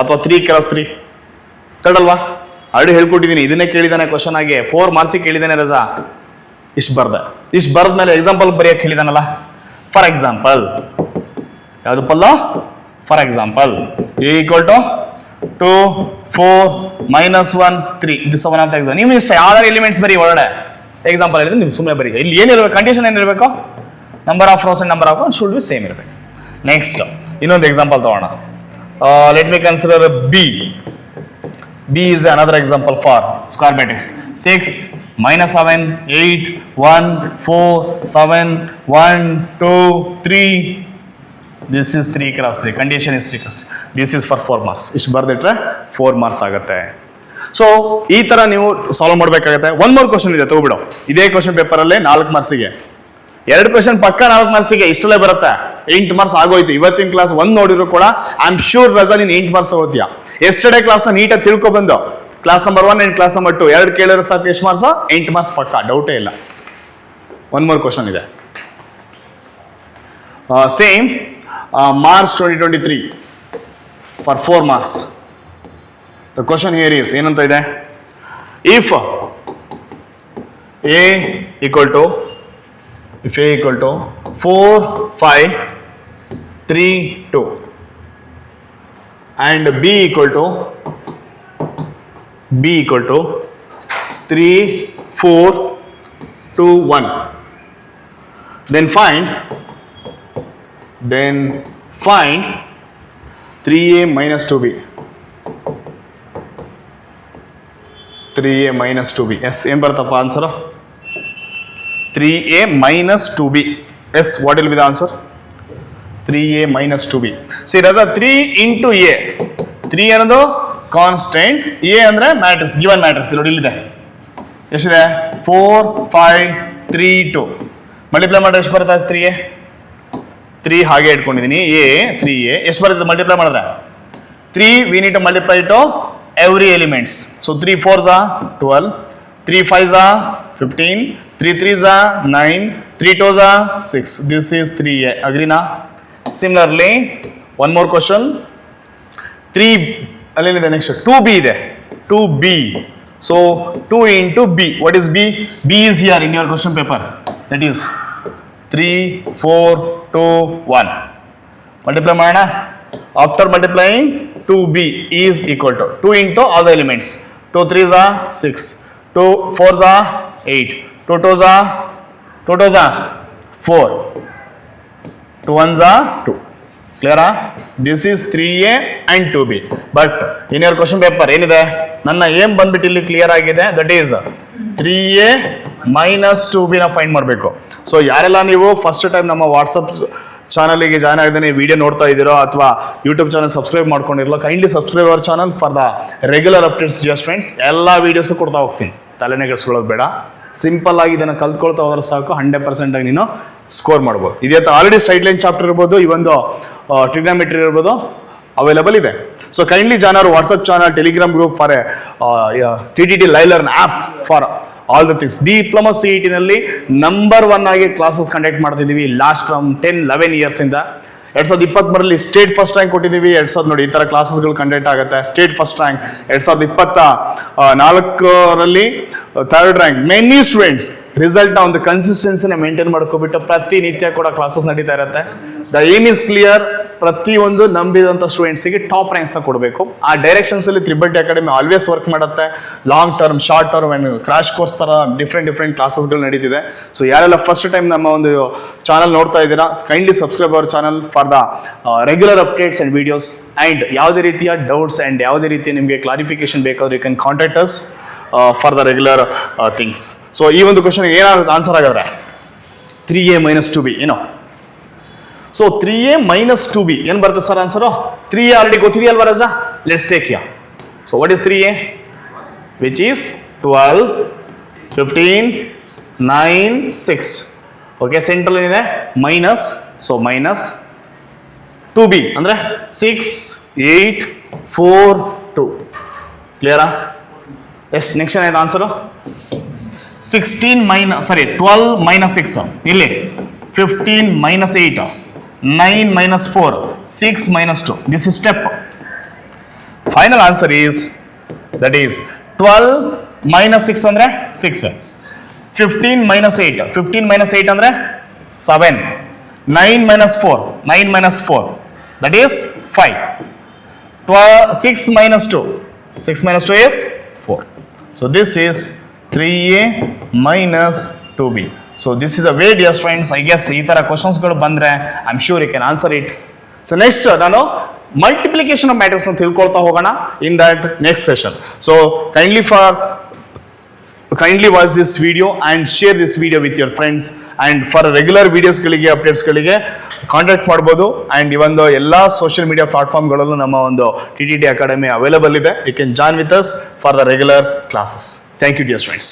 ಅಥವಾ 3x3 ತಡಲ್ವಾ? ಆಲ್ರೆಡಿ ಹೇಳ್ಕೊಟ್ಟಿದ್ದೀನಿ. ಇದನ್ನೇ ಕೇಳಿದಾನೆ ಕ್ವಶನ್ ಆಗಿ 4 ಮಾರ್ಕ್ಸಿಗೆ ಕೇಳಿದಾನೆ ರಜಾ. ಇಷ್ಟು ಬರ್ದ್ಮೇಲೆ ಎಕ್ಸಾಂಪಲ್ ಬರೆಯಕ್ಕೆ ಹೇಳಿದಾನಲ್ಲ. ಫಾರ್ ಎಕ್ಸಾಂಪಲ್ ಯಾವುದು ಪಲ್ಲ? For example a equal to 2 4 -1 3 this one of the exam. ನೀವು ಇಷ್ಟ ಯಾವ್ದಾರು ಎಲಿಮೆಂಟ್ಸ್ ಬರೀ ಒಳಗಡೆ ಎಕ್ಸಾಂಪಲ್ ಹೇಳಿದ್ರೆ ನೀವು ಸುಮ್ಮನೆ ಬರೀ. ಇಲ್ಲಿ ಏನಿರಬೇಕು, ಕಂಡೀಷನ್ ಏನಿರಬೇಕು? Number of rows and number of should be same ಇರಬೇಕು. ನೆಕ್ಸ್ಟ್ ಇನ್ನೊಂದು ಎಕ್ಸಾಂಪಲ್ ತಗೋಣ. Let me consider B. B is another example for square matrix. 6 -7 8 1 4 7 1 2 3. This is 3x3. Condition is 3x3. This is for 4 marks. ಇಷ್ಟು ಬರ್ದಿಟ್ರೆ 4 marks ಆಗುತ್ತೆ. So ಈ ತರ ನೀವು solve ಮಾಡಬೇಕಾಗುತ್ತೆ. One more question ಇದೆ, ತಗೋಬಿಡು. ಇದೇ ಕ್ವಶನ್ ಪೇಪರ್ ಅಲ್ಲಿ 4 ಮಾರ್ಕ್ಸಿಗೆ 2 ಕ್ವಶನ್ ಪಕ್ಕ 4 ಮಾರ್ಕ್ಸಿಗೆ ಇಷ್ಟಲ್ಲೇ ಬರುತ್ತೆ. 8 ಮಾರ್ಕ್ಸ್ ಆಗೋಯ್ತು. ಇವತ್ತಿನ ಕ್ಲಾಸ್ ಒಂದ್ ನೋಡಿದ್ರು ಕೂಡ ಐ ಆಮ್ ಶೂರ್ ರಜಾ ನೀನು 8 ಮಾರ್ಕ್ಸ್ ತಗೋತೀಯ. ಎಸ್ಟರ್ಡೇ ಕ್ಲಾಸ್ನ ನೀಟಾಗಿ ತಿಳ್ಕೊಬಂದು class number 1 and class number 2 2 ಕೇಳಿದ್ರೆ ಸಾಕು. ಎಷ್ಟು ಮಾರ್ಕ್ಸ್? 8 ಮಾರ್ಕ್ಸ್ ಪಕ್ಕ, ಡೌಟೇ ಇಲ್ಲ. ಒನ್ ಮೋರ್ ಕ್ವಶನ್ ಇದೆ. Same March 2023 for 4 marks. The question here is ಏನಂತ ಇದೆ? If A equal to 4 5 3 2 and B equal to 3 4 2 1, then find 3A minus 2B. 3A minus 2B. Yes, ಏನು ಬರುತ್ತಪ್ಪ answer? 3A minus 2B. Yes, what will be the answer? 3A minus 2B. See, Raza, 3 into A. 3 ಅನ್ನೋದು constant, A ಅಂದ್ರೆ matrix, given matrix. ನೋಡಿ ಇಲ್ಲಿದೆ. ಎಷ್ಟಿದೆ? 4 5 3 2. Multiply ಮಾಡಿದ್ರೆ ಎಷ್ಟು ಬರುತ್ತೆ? 3A 3 ಹಾಗೆ ಇಟ್ಕೊಂಡಿದ್ದೀನಿ. A 3A ಎಷ್ಟು ಬರುತ್ತೆ ಮಲ್ಟಿಪ್ಲೈ ಮಾಡಿದ್ರೆ? 3 we need to multiply to every elements. So 3 4s are 12, 3 5s are 15, 3 3s are 9, 3 2s are 6. This is 3A. Agree na? Similarly, one more question. 3 alline next 2B ಇದೆ. 2B. So 2 into B. What is B? B is here in your question paper. That is 3 4 2 1. Multiply ಮಾಡೋಣ. After multiplying, 2B is equal to 2 into all the elements. 2 3s are 6, 2 4s are 8, 2 2s are 4, 2 1s are 2. Clear? This is 3A and 2B. But in your question paper ಏನಿದೆ? ನನ್ನ aim ಬಂದ್ಬಿಟ್ಟು ಇಲ್ಲಿ clear ಆಗಿದೆ. That is 3A minus 2B ನ find ಮಾಡಬೇಕು. So ಯಾರೆಲ್ಲ ನೀವು first time ನಮ್ಮ ವಾಟ್ಸಪ್ ಚಾನಲ್ಗೆ ಜಾಯ್ನ್ ಆಗಿದ್ದೇನೆ, ವಿಡಿಯೋ ನೋಡ್ತಾ ಇದ್ದೀರೋ ಅಥವಾ ಯೂಟ್ಯೂಬ್ ಚಾನಲ್ ಸಬ್ಸ್ಕ್ರೈಬ್ ಮಾಡ್ಕೊಂಡಿರಲ್ಲ, kindly subscribe our channel for the regular updates. Dear friends, ಎಲ್ಲ ವೀಡಿಯೋಸು ಕೊಡ್ತಾ ಹೋಗ್ತೀನಿ, ತಲೆನೇ ಕೆಡಿಸ್ಕೊಳ್ಳೋದು ಬೇಡ. ಸಿಂಪಲ್ ಆಗಿ ಇದನ್ನು ಕಲ್ತ್ಕೊಳ್ತಾ ಹೋದ್ರೆ ಸಾಕು, 100% ಆಗಿ ನೀನು ಸ್ಕೋರ್ ಮಾಡ್ಬೋದು. ಇದೇ ಆಲ್ರೆಡಿ ಸ್ಟ್ರೈಟ್ ಲೈನ್ ಚಾಪ್ಟರ್ ಇರ್ಬೋದು, ಈ ಒಂದು ಟ್ರಿಗ್ನಾಮೆಟ್ರಿ ಇರ್ಬೋದು, ಅವೈಲೇಬಲ್ ಇದೆ. So kindly join hour WhatsApp channel, Telegram group for TTT live learn app for all the things. Diploma CET ನಲ್ಲಿ ನಂಬರ್ 1 ಆಗಿ ಕ್ಲಾಸಸ್ ಕಂಡಕ್ಟ್ ಮಾಡ್ತಿದ್ದೀವಿ ಲಾಸ್ಟ್ ಫ್ರಮ್ 10-11 ಇಯರ್ಸ್ ಇಂದ. 2023 state first rank ಕೊಟ್ಟಿದ್ದೀವಿ. 2000 ನೋಡಿ ಈ ತರ ಕ್ಲಾಸಸ್ಗಳು ಕಂಡಕ್ಟ್ ಆಗುತ್ತೆ. State first rank 2024 third rank. Many students ರಿಸಲ್ಟ್ನ ಒಂದು ಕನ್ಸಿಸ್ಟೆನ್ಸಿನ ಮೇಂಟೈನ್ ಮಾಡ್ಕೊಬಿಟ್ಟು ಪ್ರತಿನಿತ್ಯ ಕೂಡ ಕ್ಲಾಸಸ್ ನಡೀತಾ ಇರುತ್ತೆ. The aim is clear. ಪ್ರತಿಯೊಂದು ನಂಬಿದಂಥ ಸ್ಟೂಡೆಂಟ್ಸಿಗೆ ಟಾಪ್ ರ್ಯಾಂಕ್ಸ್ನ ಕೊಡಬೇಕು. ಆ ಡೈರೆಕ್ಷನ್ಸ್ ಅಲ್ಲಿ ತ್ರಿಬಲ್ ಅಕಾಡೆಮಿ ಆಲ್ವೇಸ್ ವರ್ಕ್ ಮಾಡುತ್ತೆ. Long term, short term and crash course ತರ ಡಿಫ್ರೆಂಟ್ ಕ್ಲಾಸಸ್ಗಳು ನಡೀತಿದೆ. ಸೊ ಯಾರೆಲ್ಲ ಫಸ್ಟ್ ಟೈಮ್ ನಮ್ಮ ಒಂದು ಚಾನಲ್ ನೋಡ್ತಾ ಇದ್ದೀರಾ, kindly subscribe our channel for the regular updates and videos. And ಯಾವುದೇ ರೀತಿಯ ಡೌಟ್ಸ್ ಅಂಡ್ ಯಾವುದೇ ರೀತಿಯ ನಿಮಗೆ ಕ್ಲಾರಿಫಿಕೇಶನ್ ಬೇಕಾದ್ರೆ you can contact us for the regular things. So ಈ ಒಂದು ಕ್ವಶನ್ ಏನಾದ್ರು ಆನ್ಸರ್ ಆಗಿದ್ರೆ 3A minus 2B ಏನೋ. ಸೊ 3A minus 2B ಏನು ಬರುತ್ತೆ ಸರ್ ಆನ್ಸರು? 3A ಆಲ್ರೆಡಿ ಗೊತ್ತಿದೆಯಲ್ವಾ ರಜಾ? Let's take here. So what is 3A? Which is 12 15 9 6. Okay, central ಏನಿದೆ minus. So minus 2B ಅಂದರೆ 6 8 4 2. ಕ್ಲಿಯರಾ? ಎಷ್ಟು ನೆಕ್ಸ್ಟ್ ಏನಾಯ್ತು ಆನ್ಸರು? 12 minus 6 ಇಲ್ಲಿ 15 minus 8, 9 minus 4, 6 minus 2. This is step. Final answer is, that is 12 minus 6 andre 6. 15 minus 8, 15 minus 8 andre 7. 9 minus 4, 9 minus 4, that is 5. 6 minus 2, 6 minus 2 is 4. So this is 3a minus 2b. So this is a way, dear friends. I guess ಈ ತರ questions ಗಳು ಬಂದ್ರೆ I am sure you can answer it. So next ನಾನು multiplication of matrix ಅಂತ ತಿಳ್ಕೊಳ್ತಾ ಹೋಗೋಣ in that next session. So kindly watch this video and share this video with your friends, and for regular videos ಗಳಿಗೆ updates ಗಳಿಗೆ contact ಮಾಡಬಹುದು. and ಇವನ್ ಎಲ್ಲಾ social media platform ಗಳಲ್ಲೂ ನಮ್ಮ ಒಂದು TTT ಅಕಾಡೆಮಿ ಅವೈಲೇಬಲ್ ಇದೆ. you can join with us for the regular classes. Thank you, dear friends.